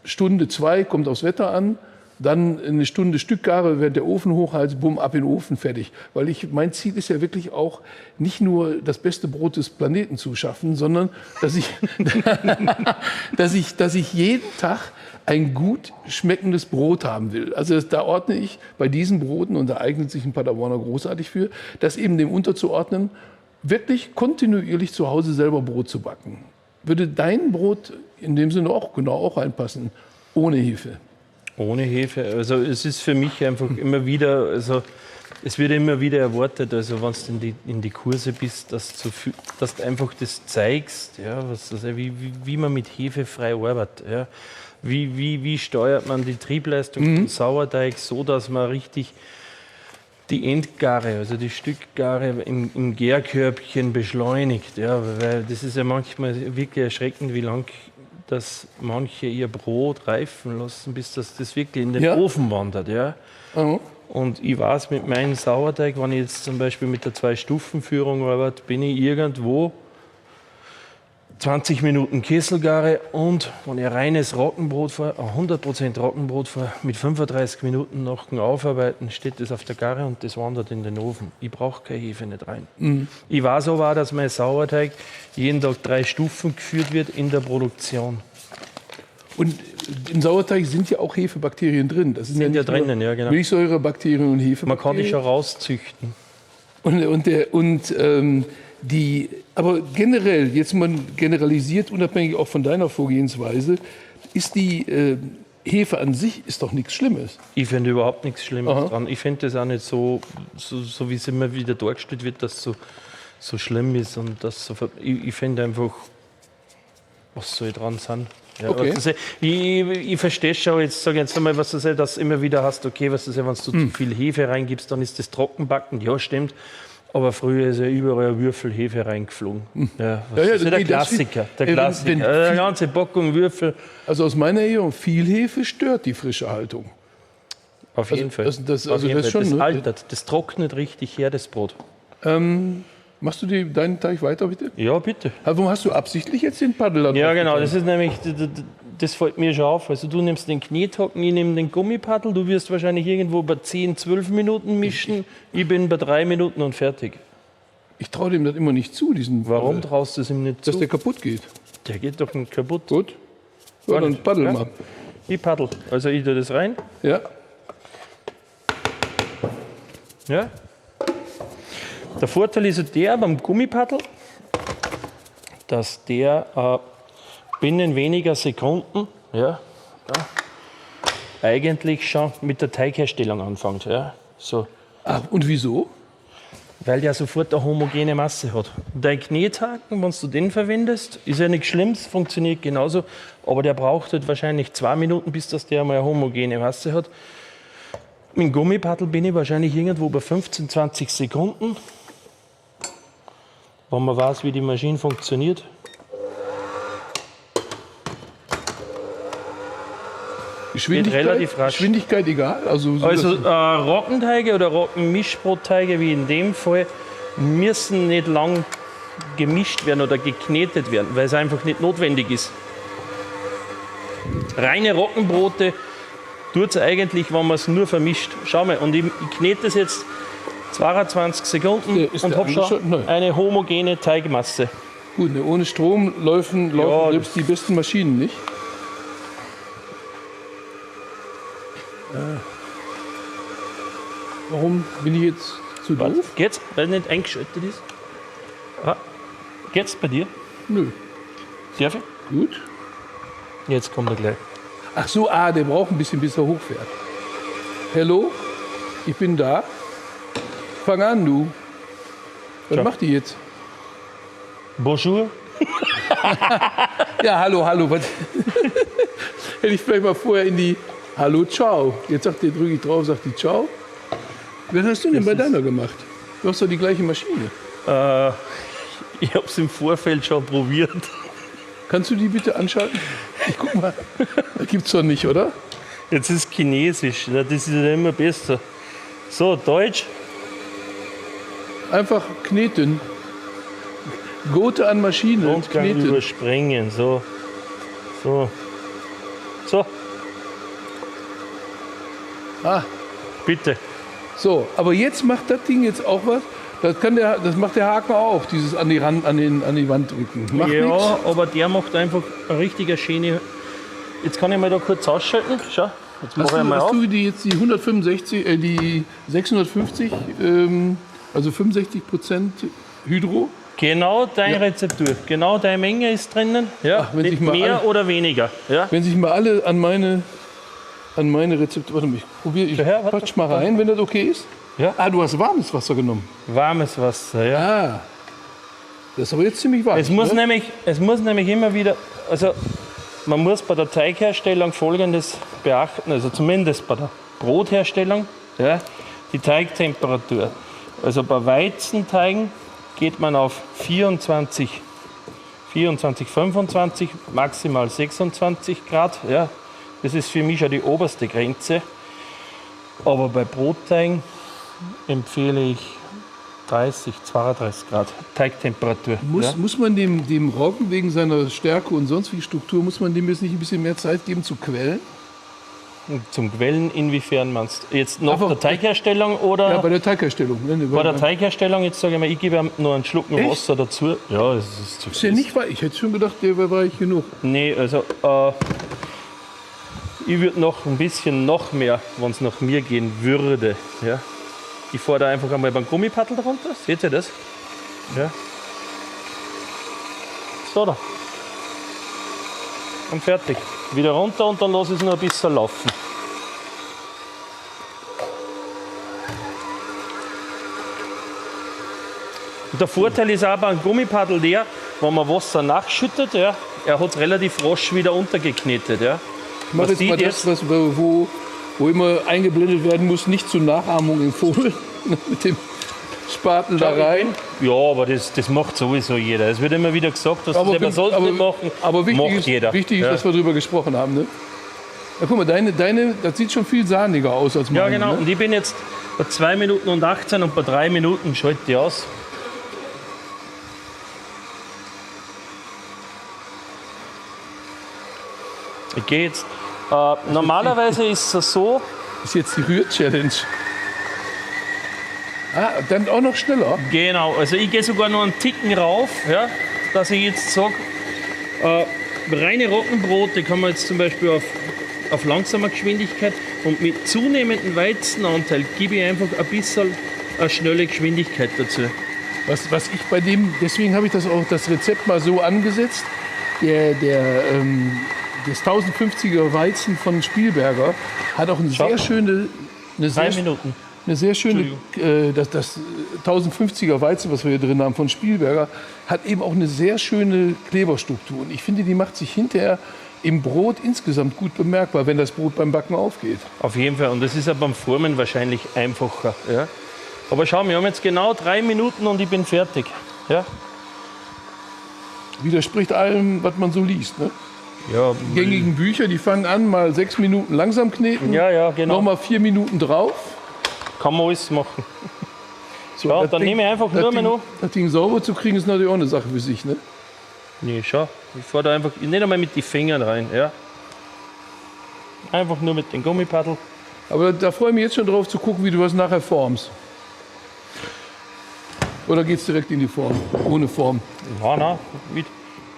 Stunde, 2, kommt aufs Wetter an, dann eine Stunde Stückgare, während der Ofen hochheizt, bumm, ab in den Ofen, fertig. Weil mein Ziel ist ja wirklich auch, nicht nur das beste Brot des Planeten zu schaffen, sondern dass ich jeden Tag ein gut schmeckendes Brot haben will. Also da ordne ich bei diesen Broten, und da eignet sich ein Paderborner großartig für, das eben dem unterzuordnen, wirklich kontinuierlich zu Hause selber Brot zu backen. Würde dein Brot in dem Sinne auch genau reinpassen, ohne Hefe? Ohne Hefe. Also es ist für mich einfach immer wieder, also es wird immer wieder erwartet, also wenn du in die Kurse bist, dass du einfach das zeigst, ja, wie man mit Hefe frei arbeitet. Ja. Wie steuert man die Triebleistung vom Sauerteig so, dass man richtig die Endgare, also die Stückgare im Gärkörbchen beschleunigt. Ja, weil das ist ja manchmal wirklich erschreckend, wie lang dass manche ihr Brot reifen lassen, bis das wirklich in den Ofen wandert. Ja. Und ich weiß, mit meinem Sauerteig, wenn ich jetzt zum Beispiel mit der 2-Stufen-Führung arbeite, bin ich irgendwo 20 Minuten Kesselgare, und wenn ich ein reines Roggenbrot fahre, 100% Roggenbrot fahre, mit 35 Minuten nach dem Aufarbeiten steht das auf der Gare und das wandert in den Ofen. Ich brauche keine Hefe nicht rein. Ich weiß aber auch, dass mein Sauerteig jeden Tag 3 Stufen geführt wird in der Produktion. Und im Sauerteig sind ja auch Hefebakterien drin. Das sind ja drinnen, ja, genau. Milchsäurebakterien und Hefebakterien. Man kann die schon rauszüchten. Aber generell, jetzt mal generalisiert, unabhängig auch von deiner Vorgehensweise, ist die Hefe an sich ist doch nichts Schlimmes. Ich finde überhaupt nichts Schlimmes dran. Ich finde das auch nicht so wie es immer wieder dargestellt wird, dass es so schlimm ist. Und ich finde einfach, was soll dran sein? Ja, okay. Ich verstehe schon, jetzt sage ich jetzt einmal, dass du immer wieder hast, okay, wenn du zu viel Hefe reingibst, dann ist das Trockenbacken, ja stimmt. Aber früher ist ja überall ein Würfel Hefe reingeflogen. Ja, das ist der Klassiker. Der ganze Packung Würfel. Also aus meiner Erinnerung, viel Hefe stört die frische Haltung. Auf jeden Fall. Das altert, das trocknet richtig her, das Brot. Machst du deinen Teig weiter, bitte? Ja, bitte. Warum hast du absichtlich jetzt den Paddel? Ja, genau, das ist nämlich, das fällt mir schon auf. Also du nimmst den Knethaken, ich nehme den Gummipaddel, du wirst wahrscheinlich irgendwo bei 10, 12 Minuten mischen, ich bin bei 3 Minuten und fertig. Ich traue dem das immer nicht zu, Warum traust du es ihm nicht zu? Dass der kaputt geht. Der geht doch nicht kaputt. Gut. Ja, dann paddel mal. Ich paddel. Also ich tue das rein. Ja. Ja. Der Vorteil ist der beim Gummipaddel, dass der binnen weniger Sekunden eigentlich schon mit der Teigherstellung anfängt. Ja. So. Und wieso? Weil der sofort eine homogene Masse hat. Dein Knethaken, wenn du den verwendest, ist ja nichts Schlimmes, funktioniert genauso, aber der braucht halt wahrscheinlich 2 Minuten, bis der mal eine homogene Masse hat. Mit dem Gummipaddel bin ich wahrscheinlich irgendwo bei 15, 20 Sekunden. Wenn man weiß, wie die Maschine funktioniert. Geschwindigkeit egal? Also Roggenteige oder Roggenmischbrotteige, wie in dem Fall, müssen nicht lang gemischt werden oder geknetet werden, weil es einfach nicht notwendig ist. Reine Roggenbrote tut es eigentlich, wenn man es nur vermischt. Schau mal, und ich knete das jetzt 22 Sekunden und habe schon eine homogene Teigmasse. Gut, ohne Strom laufen selbst die besten Maschinen nicht. Warum bin ich jetzt zu doof? Geht's, weil es nicht eingeschaltet ist? Geht's bei dir? Nö. Darf ich? Gut. Jetzt kommt er gleich. Ach so, der braucht ein bisschen, bis er hochfährt. Hallo, ich bin da. Fang an, du. Was macht die jetzt? Bonjour. Ja, hallo, was? Hätte ich vielleicht mal vorher in die Hallo, ciao. Jetzt drücke ich drauf, sagt die ciao. Was hast du denn bei deiner gemacht? Du hast doch die gleiche Maschine. Ich habe es im Vorfeld schon probiert. Kannst du die bitte anschalten? Ich guck mal. Das gibt's doch nicht, oder? Jetzt ist Chinesisch, das ist ja immer besser. So, Deutsch. Einfach kneten. Gurte an Maschine, Rundgang kneten. überspringen. So. Ah, Bitte. so. Aber jetzt macht das Ding jetzt auch was. Das macht der Haken auch, dieses an die Wand drücken. Macht Ja, nichts. aber der macht einfach eine richtige schöne. Jetzt kann ich mal da kurz ausschalten. Schau, jetzt mache ich mal Hast auf. du die jetzt die 165, die 650, also 65% Hydro? Genau deine Rezeptur, genau deine Menge ist drinnen. Ja, Ach, wenn sich nicht mal mehr alle- oder weniger. Ja. Wenn sich mal alle an meine Rezeptur, warte mal, ich Daher, warte. quatsch mal rein, wenn das okay ist. Ja. Ah, du hast warmes Wasser genommen. Warmes Wasser, ja. Ah, das ist aber jetzt ziemlich warm. Es muss nämlich immer wieder, also man muss bei der Teigherstellung Folgendes beachten, also zumindest bei der Brotherstellung, ja, die Teigtemperatur. Also bei Weizenteigen geht man auf 24, 25, maximal 26 Grad. Ja. Das ist für mich schon die oberste Grenze. Aber bei Brotteigen empfehle ich 30, 32 Grad Teigtemperatur. Ja. Muss man dem Roggen wegen seiner Stärke und sonst wie Struktur, muss man dem jetzt nicht ein bisschen mehr Zeit geben zu quellen? Zum Quellen, inwiefern meinst du? Jetzt nach Aber- der Teigherstellung oder? Ja, bei der Teigherstellung. Ne? Bei der Teigherstellung, jetzt sage ich mal, ich gebe ihm noch einen Schluck Echt? Wasser dazu. Ja, es ist zu Ist ja viel. nicht weich. Ich hätte schon gedacht, der wäre weich genug. Nee, also ich würde noch ein bisschen noch mehr, wenn es nach mir gehen würde. Ja. Ich fahre da einfach einmal beim Gummipaddel darunter. Seht ihr das? Ja. So da. Und fertig. Wieder runter und dann lasse ich es noch ein bisschen laufen. Und der Vorteil ist auch beim Gummipaddel der, wenn man Wasser nachschüttet, ja, er hat es relativ rasch wieder untergeknetet. Ja. Ich mache Was jetzt mal sieht das, wo immer eingeblendet werden muss, nicht zur Nachahmung im Fohlen. Mit dem Spaten da rein. Ja, aber das macht sowieso jeder. Es wird immer wieder gesagt, dass das man sollte nicht machen. aber wichtig macht jeder. Wichtig ist, Ja. dass wir darüber gesprochen haben. Ne? Ja, guck mal, deine, das sieht schon viel sahniger aus als meine. Ja, genau. Ne? Und ich bin jetzt bei 2 Minuten und 18 und bei 3 Minuten schalte ich aus. Ich gehe jetzt. Normalerweise ist es so, Ist jetzt die Rühr-Challenge. Ah, dann auch noch schneller. genau, also ich gehe sogar noch einen Ticken rauf, ja, dass ich jetzt sage, reine Roggenbrote kann man jetzt zum Beispiel auf langsamer Geschwindigkeit und mit zunehmendem Weizenanteil gebe ich einfach ein bisschen eine schnelle Geschwindigkeit dazu. Was ich bei dem, deswegen habe ich das Rezept mal so angesetzt. Das 1050er Weizen von Spielberger hat auch eine Schau. sehr schöne, 3 Minuten. eine sehr schöne, das 1050er Weizen, was wir hier drin haben von Spielberger, hat eben auch eine sehr schöne Kleberstruktur. Und ich finde, die macht sich hinterher im Brot insgesamt gut bemerkbar, wenn das Brot beim Backen aufgeht. Auf jeden Fall. Und das ist ja beim Formen wahrscheinlich einfacher. Ja. Aber schau, wir haben jetzt genau 3 Minuten und ich bin fertig. Ja, Widerspricht allem, was man so liest. Ne? ja, Die gängigen Bücher, die fangen an, mal 6 Minuten langsam kneten, ja genau. nochmal 4 Minuten drauf. Kann man alles machen. So, Ja, das dann Ding- nehme ich einfach das nur mehr Ding- noch. Das Ding sauber zu kriegen, ist natürlich auch eine Sache für sich. Ne? Nee, schau. Ich fahre da einfach nicht einmal mit den Fingern rein. Ja. Einfach nur mit dem Gummipaddel. Aber da freue ich mich jetzt schon drauf zu gucken, wie du das nachher formst. Oder geht es direkt in die Form, ohne Form? Nein.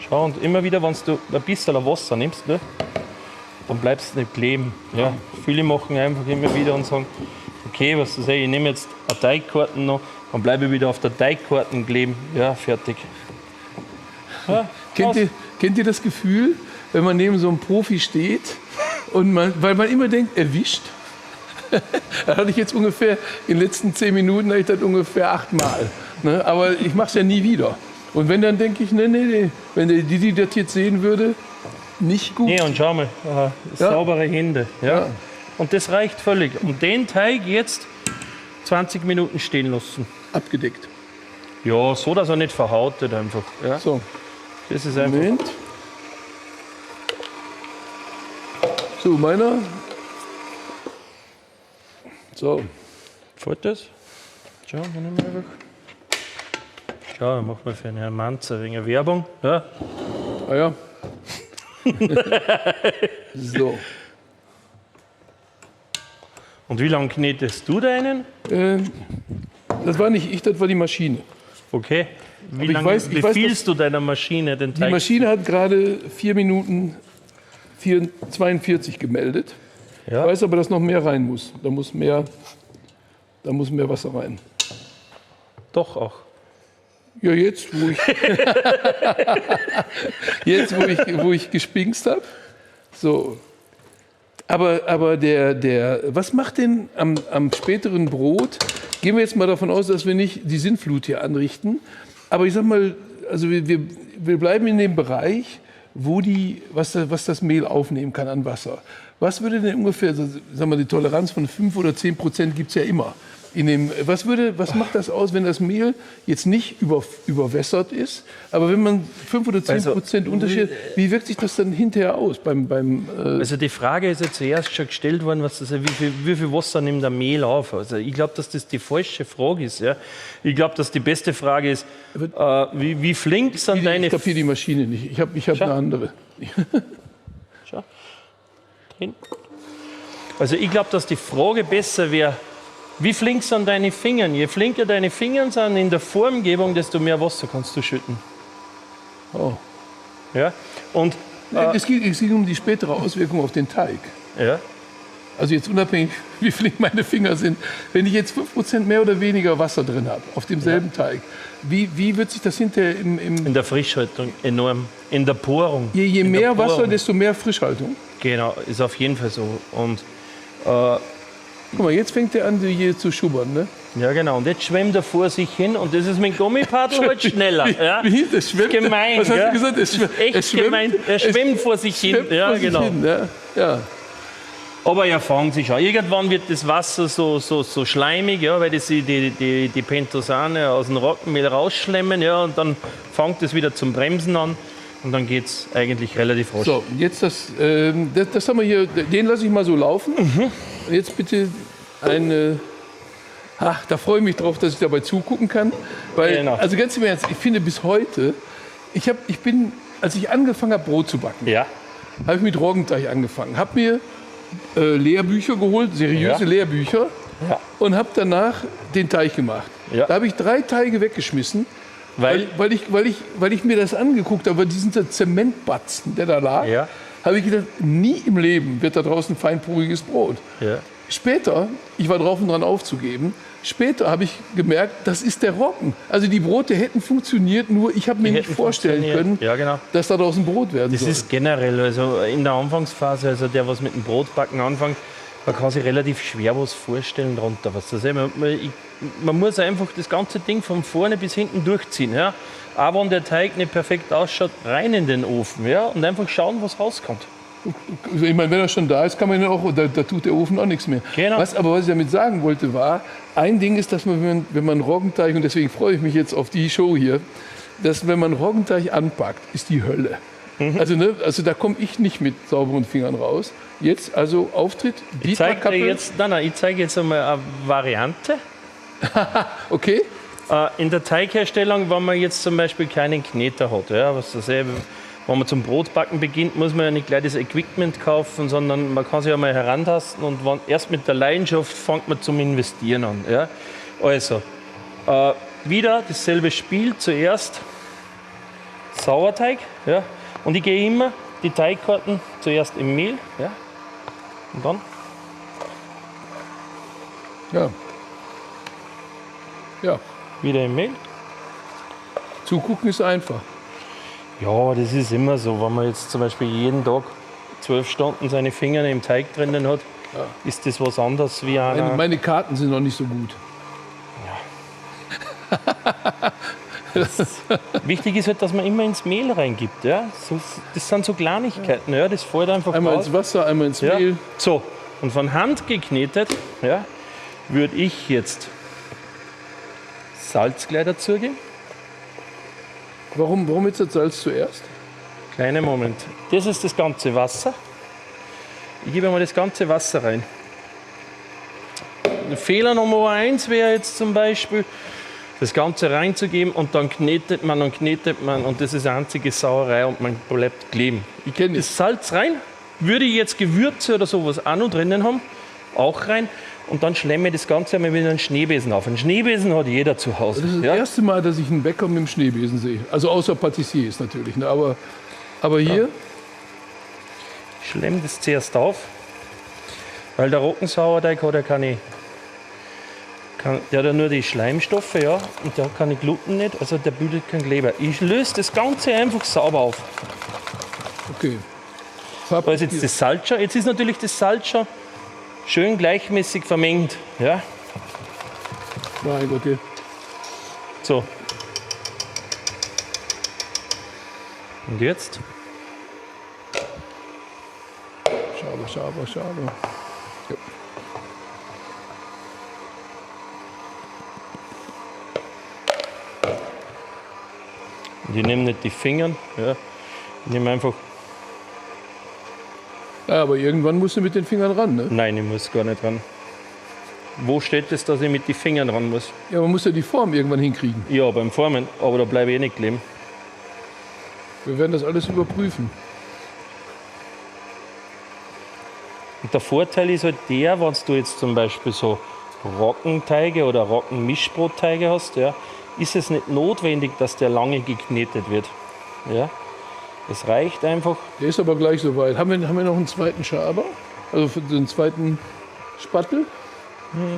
Schau, und immer wieder, wenn du ein bisschen Wasser nimmst, ne, dann bleibst du nicht kleben. Ja. Viele machen einfach immer wieder und sagen, okay, was du sagst, ich nehme jetzt eine Teigkarten noch, dann bleibe ich wieder auf der Teigkarten kleben. Ja, fertig. Ja, Kennt ihr das Gefühl, wenn man neben so einem Profi steht und weil man immer denkt, erwischt? Das hatte ich jetzt ungefähr, in den letzten 10 Minuten hatte ich das ungefähr 8 Mal. Ne? Aber ich mache es ja nie wieder. Und wenn dann denke ich, nee, wenn die das jetzt sehen würde, nicht gut. Nee, und schau mal, saubere Hände. Ja. Und das reicht völlig. Und den Teig jetzt 20 Minuten stehen lassen. Abgedeckt. Ja, so, dass er nicht verhautet einfach. Ja. So, Das ist einfach. Moment. So, meiner. So, Fällt das? Schau, dann nehmen wir einfach. Schau, dann machen wir für einen Herrn Manzer wegen Werbung. Ja. ah ja. So, Und wie lange knetest du deinen? das war nicht ich, das war die Maschine. Okay. Wie ich lange weiß, befiehlst du deiner Maschine den Die Teig? Maschine hat gerade 4 Minuten 42 gemeldet. Ja. Ich weiß aber, dass noch mehr rein muss. Da muss mehr Wasser rein. Doch auch. Ja, jetzt, wo ich gespinkst habe. So. Aber was macht denn am späteren Brot? Gehen wir jetzt mal davon aus, dass wir nicht die Sintflut hier anrichten. Aber ich sag mal, also wir bleiben in dem Bereich, wo was das Mehl aufnehmen kann an Wasser. Was würde denn ungefähr, sagen wir, die Toleranz von 5 oder 10% gibt es ja immer. Was macht das aus, wenn das Mehl jetzt nicht überwässert ist, aber wenn man 5 oder 10% Unterschied, wie wirkt sich das dann hinterher aus? Also die Frage ist ja zuerst schon gestellt worden, wie viel Wasser nimmt der Mehl auf? Also ich glaube, dass das die falsche Frage ist. Ja? Ich glaube, dass die beste Frage ist, wie flink sind deine... Ich kapiere die Maschine nicht, ich hab eine andere. Schau. Drin. Also ich glaube, dass die Frage besser wäre, wie flink sind deine Finger? Je flinker deine Finger sind in der Formgebung, desto mehr Wasser kannst du schütten. Oh. Ja? Und, Es geht um die spätere Auswirkung auf den Teig. ja? Also jetzt unabhängig, wie flink meine Finger sind. Wenn ich jetzt 5% mehr oder weniger Wasser drin habe, auf demselben Teig, wie wird sich das hinterher In der Frischhaltung enorm. In der Porung. Je In der mehr Wasser, Porung. desto mehr Frischhaltung. Genau, ist auf jeden Fall so. Und Guck mal, jetzt fängt er an, hier zu schubbern, ne? ja, genau. Und jetzt schwemmt er vor sich hin und das ist mit dem Gummipaddel halt schneller. Ja? Wie? Das schwimmt? Gemein, Was hast gell? du gesagt? Das ist echt gemein. Er schwimmt vor sich hin. schwimmt Ja, vor sich genau. hin, ja. Aber er fängt sich an. Irgendwann wird das Wasser so schleimig, ja, weil das die Pentosane aus dem Roggenmehl rausschlemmen. Ja, und dann fängt es wieder zum Bremsen an. Und dann geht es eigentlich relativ rasch. So, jetzt das haben wir hier, den lasse ich mal so laufen. Und jetzt bitte da freue ich mich drauf, dass ich dabei zugucken kann. Weil, Genau. also ganz im Ernst, ich finde bis heute, als ich angefangen habe, Brot zu backen, Ja, habe ich mit Roggenteig angefangen. Habe mir Lehrbücher geholt, seriöse Ja. Lehrbücher, Ja. und habe danach den Teig gemacht. Ja. Da habe ich 3 Teige weggeschmissen, weil weil ich mir das angeguckt habe, diesen Zementbatzen, der da lag, Ja. habe ich gedacht, nie im Leben wird da draußen feinporiges Brot. ja. Später, ich war drauf und dran aufzugeben, später habe ich gemerkt, das ist der Roggen. Also die Brote hätten funktioniert, nur ich habe mir nicht hätten vorstellen können, funktioniert. Ja, genau. dass da draußen Brot werden Das soll. ist generell, also in der Anfangsphase, also der, was mit dem Brotbacken anfängt, man kann sich relativ schwer was vorstellen darunter. Was das ist. Man muss einfach das ganze Ding von vorne bis hinten durchziehen. Ja? Aber wenn der Teig nicht perfekt ausschaut, rein in den Ofen, ja? Und einfach schauen, was rauskommt. Ich meine, wenn er schon da ist, kann man ihn auch, da tut der Ofen auch nichts mehr. Genau. Was ich damit sagen wollte, war, ein Ding ist, dass man, wenn man Roggenteig, und deswegen freue ich mich jetzt auf die Show hier, dass wenn man Roggenteig anpackt, ist die Hölle. Also da komme ich nicht mit sauberen Fingern raus. Jetzt also Auftritt, Ich zeige jetzt einmal eine Variante. Okay, In der Teigherstellung, wenn man jetzt zum Beispiel keinen Kneter hat, ja, wenn man zum Brotbacken beginnt, muss man ja nicht gleich das Equipment kaufen, sondern man kann sich einmal herantasten und erst mit der Leidenschaft fängt man zum Investieren an. Ja. Also, wieder dasselbe Spiel, zuerst Sauerteig, ja, und ich gehe immer die Teigkarten zuerst im Mehl, ja, und dann ja, wieder im Mehl. zugucken ist einfach. Ja, das ist immer so. Wenn man jetzt zum Beispiel jeden Tag 12 Stunden seine Finger im Teig drinnen hat, ist das was anderes wie einer. Meine Karten sind noch nicht so gut. Wichtig ist halt, dass man immer ins Mehl reingibt. Ja? Das sind so Kleinigkeiten. Ja? Das fällt einfach Einmal raus. ins Wasser, einmal ins Ja. Mehl. So, und von Hand geknetet, ja, würde ich jetzt Salz gleich dazugeben. Warum jetzt das Salz zuerst? Kleiner Moment. Das ist das ganze Wasser. Ich gebe mal das ganze Wasser rein. Fehler Nummer 1 wäre jetzt zum Beispiel, das Ganze reinzugeben und dann knetet man und das ist einzige Sauerei und man bleibt kleben. Ich gebe das Salz rein, würde ich jetzt Gewürze oder sowas auch noch drinnen haben, auch rein und dann schlemme ich das Ganze einmal mit einem Schneebesen auf. Einen Schneebesen hat jeder zu Hause. Das ist das erste Mal, dass ich einen Bäcker mit dem Schneebesen sehe. Also außer Patissiers natürlich. Ne? Aber hier, Ich schlemme das zuerst auf, weil der Roggensauerteig hat ja der hat ja nur die Schleimstoffe, ja, und der hat keine Gluten nicht, also der bildet keinen Kleber. Ich löse das Ganze einfach sauber auf. okay. Da ist jetzt das Salz schon. Jetzt ist natürlich das Salz schon schön gleichmäßig vermengt. Ja, Mein Gott, hier. so. Und jetzt? Schaber. Ja. Und ich nehme nicht die Finger, ja. Ich nehme einfach, Ja, aber irgendwann musst du mit den Fingern ran, ne? nein, ich muss gar nicht ran. Wo steht es, dass ich mit den Fingern ran muss? Ja, man muss ja die Form irgendwann hinkriegen. Ja, beim Formen, aber da bleibe ich eh nicht kleben. Wir werden das alles überprüfen. Und der Vorteil ist halt der, wenn du jetzt zum Beispiel so Roggenteige oder Roggenmischbrotteige hast, ja, ist es nicht notwendig, dass der lange geknetet wird. Ja? Es reicht einfach. Der ist aber gleich soweit. Haben wir noch einen zweiten Schaber? Also für den zweiten Spattel?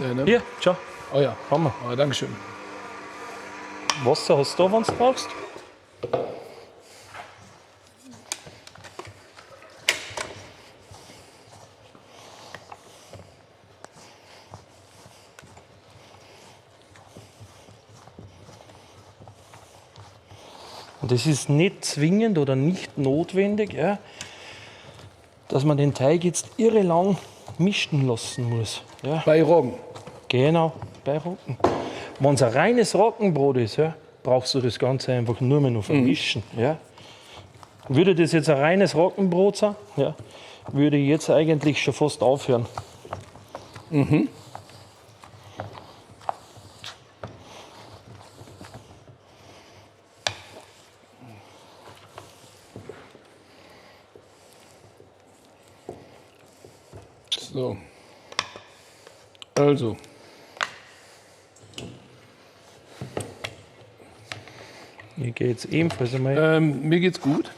Ja, ne? Hier, schau, Oh ja. haben wir. Ah, Dankeschön. Wasser hast du da, wenn du brauchst. Und es ist nicht zwingend oder nicht notwendig, ja, dass man den Teig jetzt irre lang mischen lassen muss. Ja. Bei Roggen. Genau, bei Roggen. Wenn es ein reines Roggenbrot ist, ja, brauchst du das Ganze einfach nur mehr noch vermischen. Ja. Würde das jetzt ein reines Roggenbrot sein, ja, würde ich jetzt eigentlich schon fast aufhören. So. Also. Ich gehe jetzt ebenfalls einmal. Mir geht's gut.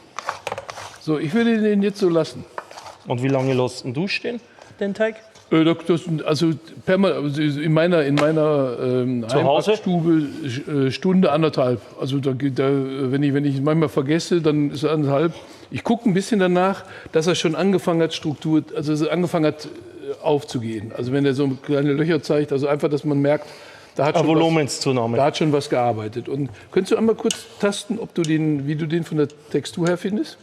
So, ich würde den jetzt so lassen. Und wie lange lässt du stehen, den Teig? Also in meiner Zu Hause? Heimatstube Stunde, anderthalb. Also wenn ich manchmal vergesse, dann ist es anderthalb. Ich gucke ein bisschen danach, dass er schon angefangen hat, aufzugehen. Also wenn er so kleine Löcher zeigt, also einfach, dass man merkt, da hat, Eine schon Volumenszunahme. da hat schon was gearbeitet. Und könntest du einmal kurz tasten, wie du den von der Textur her findest?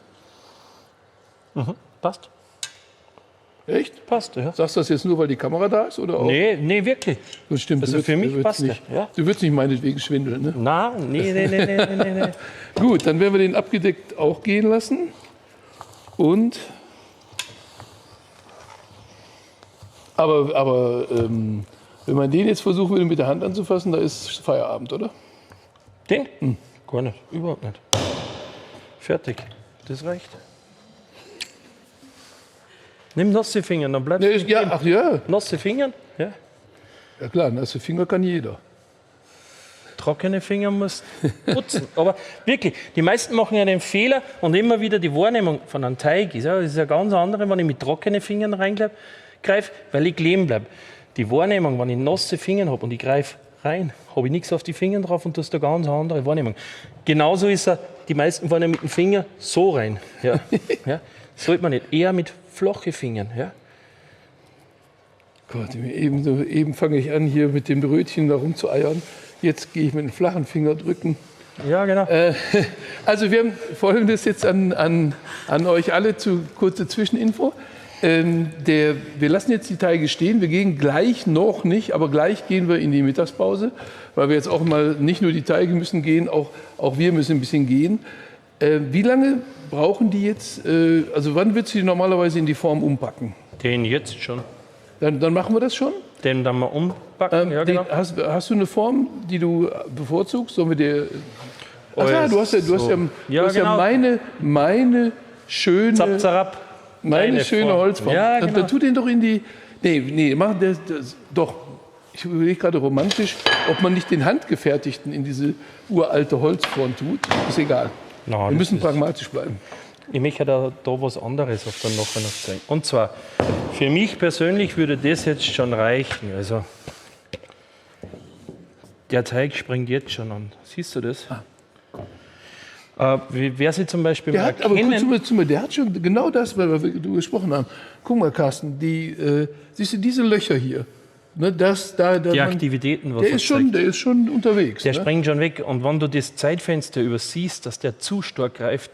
Passt? Echt? Passt, ja. Sagst du das jetzt nur, weil die Kamera da ist? Oder auch? Nee, wirklich. Das stimmt. Also du für mich du passt nicht, der, ja. Du würdest nicht meinetwegen schwindeln, ne? Nein, nee. Gut, dann werden wir den abgedeckt auch gehen lassen. Und. Aber wenn man den jetzt versuchen würde, mit der Hand anzufassen, da ist Feierabend, oder? Den? Gar nicht, überhaupt nicht. Fertig, das reicht. Nimm nasse Finger, dann bleibst Ne, du ja, ach ja. nasse Finger. Ja. Ja klar, nasse Finger kann jeder. Trockene Finger musst putzen. Aber wirklich, die meisten machen ja den Fehler und immer wieder die Wahrnehmung von einem Teig ist ja ganz andere, wenn ich mit trockenen Fingern reingreife, weil ich kleben bleibe. Die Wahrnehmung, wenn ich nasse Finger habe und ich greife rein, habe ich nichts auf die Finger drauf und das ist eine ganz andere Wahrnehmung. Genauso ist die meisten fahren ja mit dem Finger so rein. Ja. Ja. Sollte man nicht, eher mit flachen Fingern. Ja. Gott, eben fange ich an, hier mit dem Brötchen da rumzueiern. Jetzt gehe ich mit dem flachen Finger drücken. Ja, genau. Also wir haben Folgendes jetzt an euch alle kurze Zwischeninfo. Wir lassen jetzt die Teige stehen. Wir gehen gleich noch nicht, aber gleich gehen wir in die Mittagspause, weil wir jetzt auch mal nicht nur die Teige müssen gehen, auch wir müssen ein bisschen gehen. Wie lange brauchen die jetzt? Also wann wird sie normalerweise in die Form umbacken? Den jetzt schon. Dann machen wir das schon. Den dann mal umbacken, ja genau. Hast du eine Form, die du bevorzugst? Sollen wir dir... Ach ja, du hast ja meine schöne... Zap, zarab. Meine schöne Form. Holzform. Ja, genau. Dann tu den doch in die... Nee, mach das doch. Ich überlege gerade romantisch, ob man nicht den handgefertigten in diese uralte Holzform tut. Ist egal. Nein, wir müssen pragmatisch bleiben. Ich möchte da was anderes auf dann nachher noch zeigen. Und zwar, für mich persönlich würde das jetzt schon reichen. Also, der Teig springt jetzt schon an. Siehst du das? Wer sie zum Beispiel der hat, aber kurz zu mir, der hat schon genau das, weil wir gesprochen haben. Guck mal, Carsten, siehst du diese Löcher hier? Ne, die Aktivitäten, was der ist schon unterwegs. Der springt schon weg. Und wenn du das Zeitfenster übersiehst, dass der zu stark greift,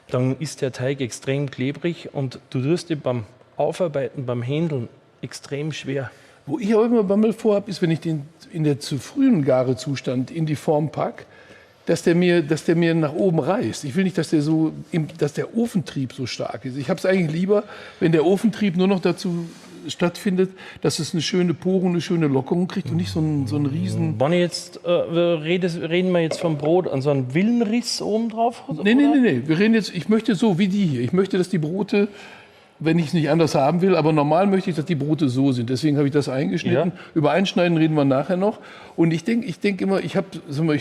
dann ist der Teig extrem klebrig und du tust ihn beim Aufarbeiten, beim Händeln extrem schwer. Wo ich auch immer Bammel vorhabe, ist, wenn ich den in der zu frühen Garezustand in die Form packe, dass der mir nach oben reißt. Ich will nicht, dass der Ofentrieb so stark ist. Ich habe es eigentlich lieber, wenn der Ofentrieb nur noch dazu stattfindet, dass es eine schöne Porung, eine schöne Lockerung kriegt und nicht so einen riesen... Wenn ich jetzt, reden wir jetzt vom Brot an so einen Villenriss oben drauf? Nee. Wir reden jetzt, ich möchte so wie die hier. Ich möchte, dass die Brote, wenn ich es nicht anders haben will, aber normal möchte ich, dass die Brote so sind. Deswegen habe ich das eingeschnitten. Ja. Über Einschneiden reden wir nachher noch. Und ich denke immer, ich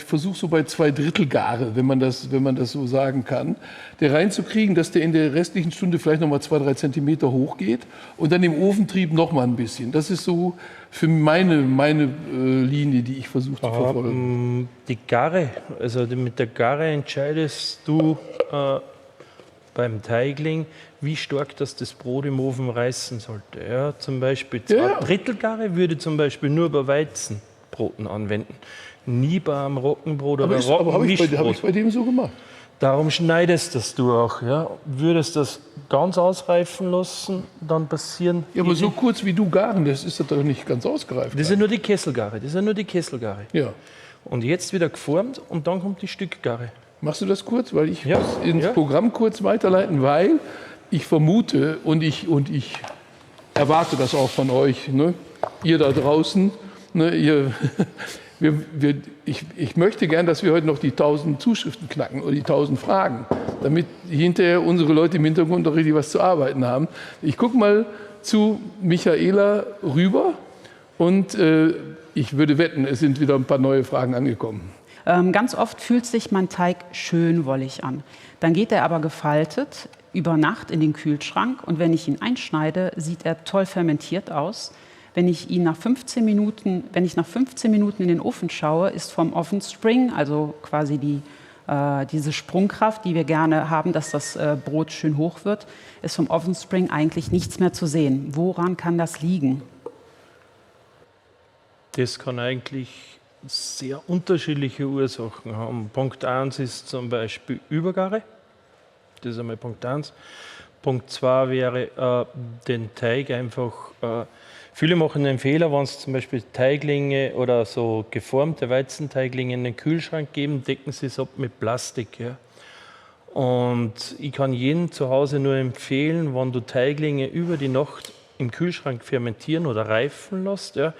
versuche so bei 2/3 Gare, wenn man das so sagen kann, der reinzukriegen, dass der in der restlichen Stunde vielleicht noch mal 2-3 Zentimeter hochgeht und dann im Ofentrieb noch mal ein bisschen. Das ist so für meine Linie, die ich versuche zu verfolgen. Die Gare, also mit der Gare entscheidest du beim Teigling, wie stark das Brot im Ofen reißen sollte. Ja, zum Beispiel 2/3 Gare würde zum Beispiel nur bei Weizenbroten anwenden. Nie beim Roggenbrot oder Roggenmischbrot. Aber habe ich bei dem so gemacht. Darum schneidest das du auch. Ja. Würdest das ganz ausreifen lassen, dann passieren... Ja, aber so kurz wie du garen, das ist doch nicht ganz ausgereift. Das ist ja nur die Kesselgare. Ja. Und jetzt wieder geformt und dann kommt die Stückgare. Machst du das kurz? Weil ich muss ins Programm kurz weiterleiten, weil ich vermute und ich erwarte das auch von euch, ne? Ihr da draußen, ne? Ich möchte gern, dass wir heute noch die 1000 Zuschriften knacken oder die 1000 Fragen, damit hinterher unsere Leute im Hintergrund auch richtig was zu arbeiten haben. Ich gucke mal zu Michaela rüber und ich würde wetten, es sind wieder ein paar neue Fragen angekommen. Ganz oft fühlt sich mein Teig schön wollig an. Dann geht er aber gefaltet über Nacht in den Kühlschrank und wenn ich ihn einschneide, sieht er toll fermentiert aus. Wenn ich nach 15 Minuten in den Ofen schaue, ist vom Oven Spring, also quasi diese Sprungkraft, die wir gerne haben, dass das Brot schön hoch wird, ist vom Oven Spring eigentlich nichts mehr zu sehen. Woran kann das liegen? Das kann eigentlich sehr unterschiedliche Ursachen haben. Punkt 1 ist zum Beispiel Übergare. Das ist einmal Punkt 1. Punkt 2 wäre den Teig einfach... Viele machen den Fehler, wenn sie zum Beispiel Teiglinge oder so geformte Weizenteiglinge in den Kühlschrank geben, decken sie es ab mit Plastik. Ja. Und ich kann jedem zu Hause nur empfehlen, wenn du Teiglinge über die Nacht im Kühlschrank fermentieren oder reifen lässt, ja,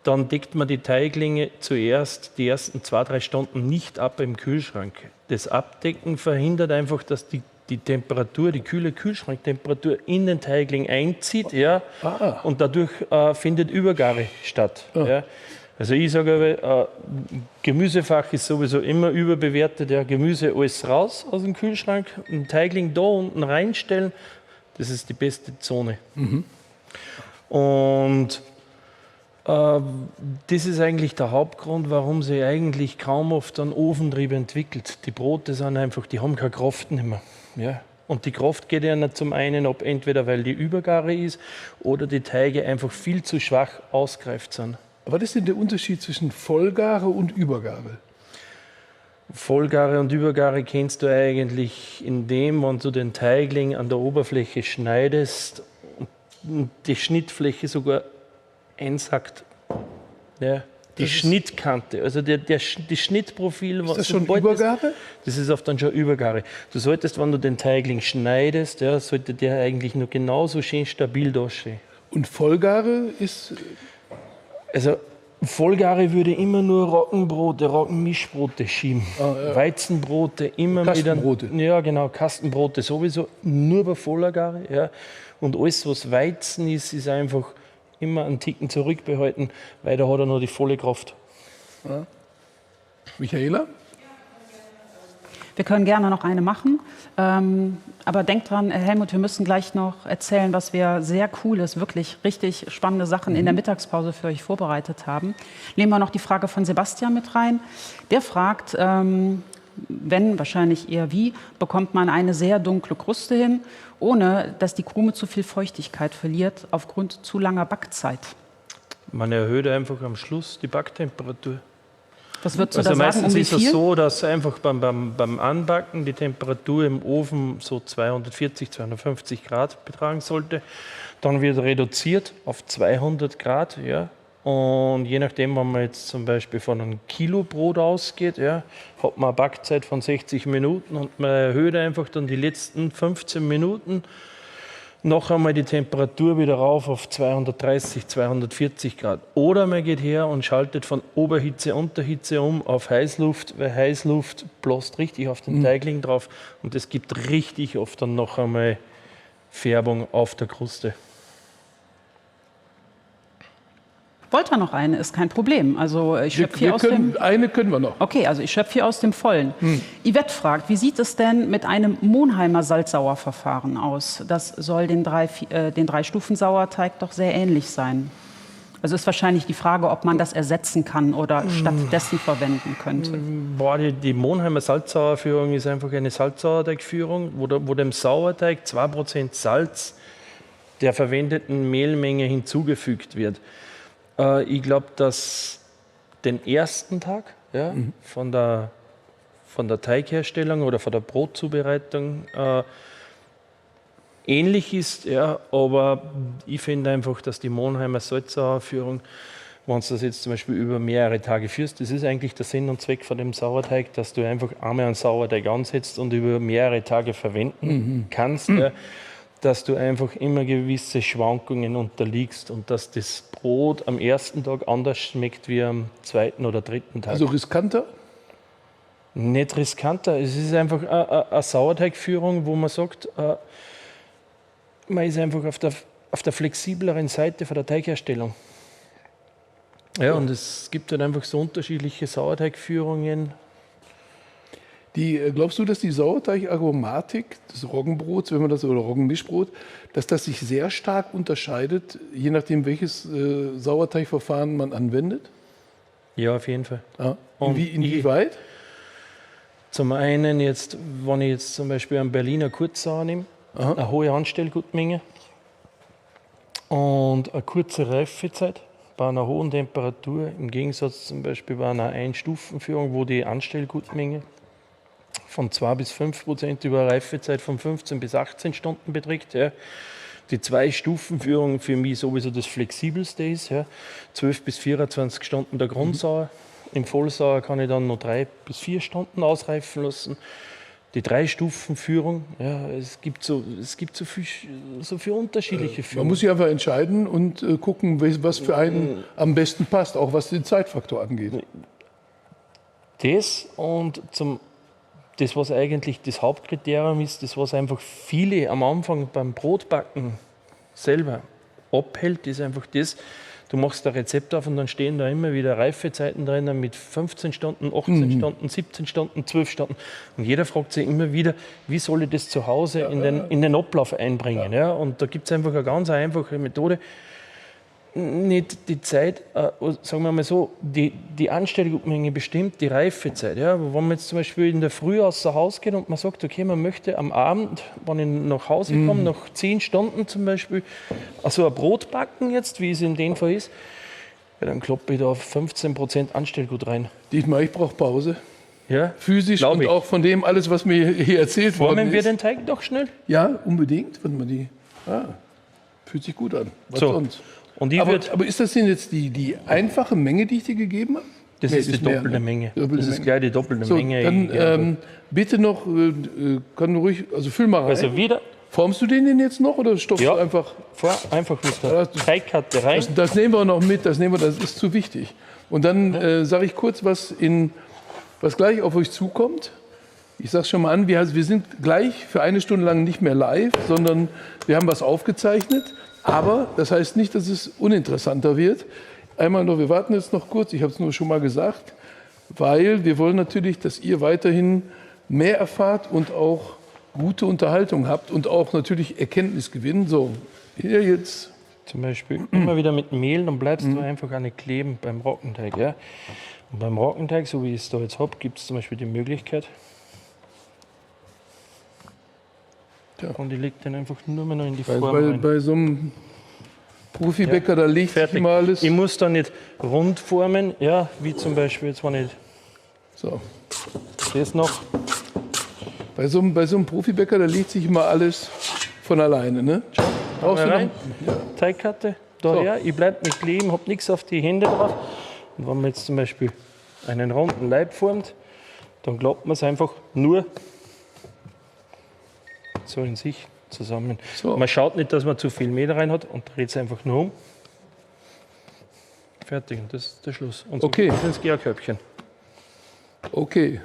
dann deckt man die Teiglinge zuerst die ersten 2-3 Stunden nicht ab im Kühlschrank. Das Abdecken verhindert einfach, dass die Temperatur, die kühle Kühlschranktemperatur in den Teigling einzieht, ja, und dadurch findet Übergare statt. Ja. Also ich sage, Gemüsefach ist sowieso immer überbewertet. Ja. Gemüse alles raus aus dem Kühlschrank, einen Teigling da unten reinstellen, das ist die beste Zone. Mhm. Und das ist eigentlich der Hauptgrund, warum sie eigentlich kaum oft einen Ofentrieb entwickelt. Die Brote sind einfach, die haben keine Kraft nicht mehr. Ja. Und die Kraft geht ja nicht zum einen ab, entweder weil die Übergare ist oder die Teige einfach viel zu schwach ausgereift sind. Was ist denn der Unterschied zwischen Vollgare und Übergare? Vollgare und Übergare kennst du eigentlich in dem, wenn du den Teigling an der Oberfläche schneidest und die Schnittfläche sogar einsackt. Ja, die Schnittkante, also das Schnittprofil. Ist das schon Übergare? Das ist oft dann schon Übergare. Du solltest, wenn du den Teigling schneidest, ja, sollte der eigentlich nur genauso schön stabil dastehen. Und Vollgare ist... Also Vollgare würde immer nur Roggenbrote, Roggenmischbrote schieben. Weizenbrote immer Kastenbrote. mit. Ja, genau, Kastenbrote sowieso, nur bei Vollgare. Ja. Und alles, was Weizen ist, ist einfach immer einen Ticken zurückbehalten, weil da hat er noch die volle Kraft. Ja. Michaela? Wir können gerne noch eine machen. Aber denkt dran, Helmut, wir müssen gleich noch erzählen, was wir sehr Cooles, wirklich richtig spannende Sachen in der Mittagspause für euch vorbereitet haben. Nehmen wir noch die Frage von Sebastian mit rein. Der fragt, wenn, wahrscheinlich eher wie, bekommt man eine sehr dunkle Kruste hin, ohne dass die Krume zu viel Feuchtigkeit verliert aufgrund zu langer Backzeit? Man erhöht einfach am Schluss die Backtemperatur. Was würdest du Also da sagen, meistens wie ist es viel? so, dass einfach beim Anbacken die Temperatur im Ofen so 240, 250 Grad betragen sollte. Dann wird reduziert auf 200 Grad. Ja. Und je nachdem, wenn man jetzt zum Beispiel von einem Kilo Brot ausgeht, ja, hat man eine Backzeit von 60 Minuten und man erhöht einfach dann die letzten 15 Minuten noch einmal die Temperatur wieder rauf auf 230, 240 Grad. Oder man geht her und schaltet von Oberhitze, Unterhitze um auf Heißluft, weil Heißluft bläst richtig auf den Teigling drauf und es gibt richtig oft dann noch einmal Färbung auf der Kruste. Wollt ihr noch eine? Ist kein Problem. Also ich schöpfe hier aus dem... Eine können wir noch. Okay, also ich schöpfe hier aus dem Vollen. Yvette fragt, wie sieht es denn mit einem Monheimer Salzsauerverfahren aus? Das soll den 3-Stufen-Sauerteig doch sehr ähnlich sein. Also ist wahrscheinlich die Frage, ob man das ersetzen kann oder stattdessen verwenden könnte. Boah, die Monheimer Salzsauerführung ist einfach eine Salzsauerteigführung, wo dem Sauerteig 2% Salz der verwendeten Mehlmenge hinzugefügt wird. Ich glaube, dass den ersten Tag von der Teigherstellung oder von der Brotzubereitung ähnlich ist, ja, aber ich finde einfach, dass die Monheimer Salzsauerführung, wenn du das jetzt zum Beispiel über mehrere Tage führst, das ist eigentlich der Sinn und Zweck von dem Sauerteig, dass du einfach einmal einen Sauerteig ansetzt und über mehrere Tage verwenden kannst, ja, dass du einfach immer gewisse Schwankungen unterliegst und dass das Brot am ersten Tag anders schmeckt wie am zweiten oder dritten Tag. Also riskanter? Nicht riskanter, es ist einfach eine Sauerteigführung, wo man sagt, man ist einfach auf der flexibleren Seite von der Teigherstellung. Ja, und es gibt dann einfach so unterschiedliche Sauerteigführungen. Glaubst du, dass die Sauerteigaromatik des Roggenbrots, wenn man das oder Roggenmischbrot, dass das sich sehr stark unterscheidet, je nachdem welches Sauerteigverfahren man anwendet? Ja, auf jeden Fall. Ja. Und Inwieweit? Zum einen jetzt, wenn ich jetzt zum Beispiel einen Berliner Kurzsauer nehme, eine hohe Anstellgutmenge und eine kurze Reifezeit bei einer hohen Temperatur, im Gegensatz zum Beispiel bei einer Einstufenführung, wo die Anstellgutmenge von 2 bis 5% über eine Reifezeit von 15 bis 18 Stunden beträgt. Ja. Die 2-Stufen-Führung für mich sowieso das flexibelste ist. Ja. 12 bis 24 Stunden der Grundsauer. Im Vollsauer kann ich dann noch 3 bis 4 Stunden ausreifen lassen. Die 3-Stufen-Führung, ja, es gibt so viele unterschiedliche Führungen. Man muss sich einfach entscheiden und gucken, was für einen am besten passt, auch was den Zeitfaktor angeht. Das und das, was eigentlich das Hauptkriterium ist, das, was einfach viele am Anfang beim Brotbacken selber abhält, ist einfach das, du machst ein Rezept auf und dann stehen da immer wieder Reifezeiten drin mit 15 Stunden, 18 Stunden, 17 Stunden, 12 Stunden. Und jeder fragt sich immer wieder, wie soll ich das zu Hause in den Ablauf einbringen? Ja, und da gibt es einfach eine ganz einfache Methode. Nicht die Zeit, sagen wir mal so, die Anstellgutmenge bestimmt die Reifezeit. Ja? Wenn man jetzt zum Beispiel in der Früh außer Haus geht und man sagt, okay, man möchte am Abend, wenn ich nach Hause komme, nach 10 Stunden zum Beispiel, also ein Brot backen jetzt, wie es in dem Fall ist, ja, dann kloppe ich da auf 15% Anstellgut rein. Dietmar, ich brauche Pause. Ja, Physisch glaub und ich. auch von dem alles, was mir hier erzählt worden Formen wir ist. den Teig doch schnell. Ja, unbedingt. Warte mal, fühlt sich gut an. Was So. sonst? Und ich würde, Aber ist das denn jetzt die einfache Menge, die ich dir gegeben habe? das Nee, ist die mehr, doppelte ne? Menge. Doppelte Das ist Menge. gleich die doppelte So, Menge. dann bitte noch, kann du ruhig, also füll mal rein. Also wieder, Formst du den denn jetzt noch oder stopfst Ja. du einfach? einfach mit Ja, der Teigkarte rein. Das nehmen wir noch mit, das ist zu wichtig. Und dann sage ich kurz, was gleich auf euch zukommt. Ich sage es schon mal an, wir sind gleich für 1 Stunde lang nicht mehr live, sondern wir haben was aufgezeichnet. Aber das heißt nicht, dass es uninteressanter wird. Einmal noch, wir warten jetzt noch kurz, ich habe es nur schon mal gesagt, weil wir wollen natürlich, dass ihr weiterhin mehr erfahrt und auch gute Unterhaltung habt und auch natürlich Erkenntnisgewinn. So, hier jetzt. Zum Beispiel immer wieder mit Mehl, dann bleibst du einfach an nicht kleben beim Roggenteig. Ja? Und beim Roggenteig, so wie ich es da jetzt habe, gibt es zum Beispiel die Möglichkeit. Ja. Und ich lege den einfach nur mehr noch in die Weil Form rein. bei so einem Profibäcker, da legt sich Fertig. immer alles. Ich muss da nicht rund formen, ja, wie zum Beispiel jetzt, wenn ich So. das noch. Bei so einem Profibäcker, da legt sich immer alles von alleine. Ne? Brauchst du rein, noch? Teigkarte, So. daher, ich bleibe nicht kleben, habe nichts auf die Hände drauf. Und wenn man jetzt zum Beispiel einen runden Leib formt, dann klappt man es einfach nur so in sich zusammen. So. Man schaut nicht, dass man zu viel Mehl rein hat und dreht es einfach nur um. Fertig, und das ist der Schluss. Und so Okay. geht es ins Gärkörbchen. Okay.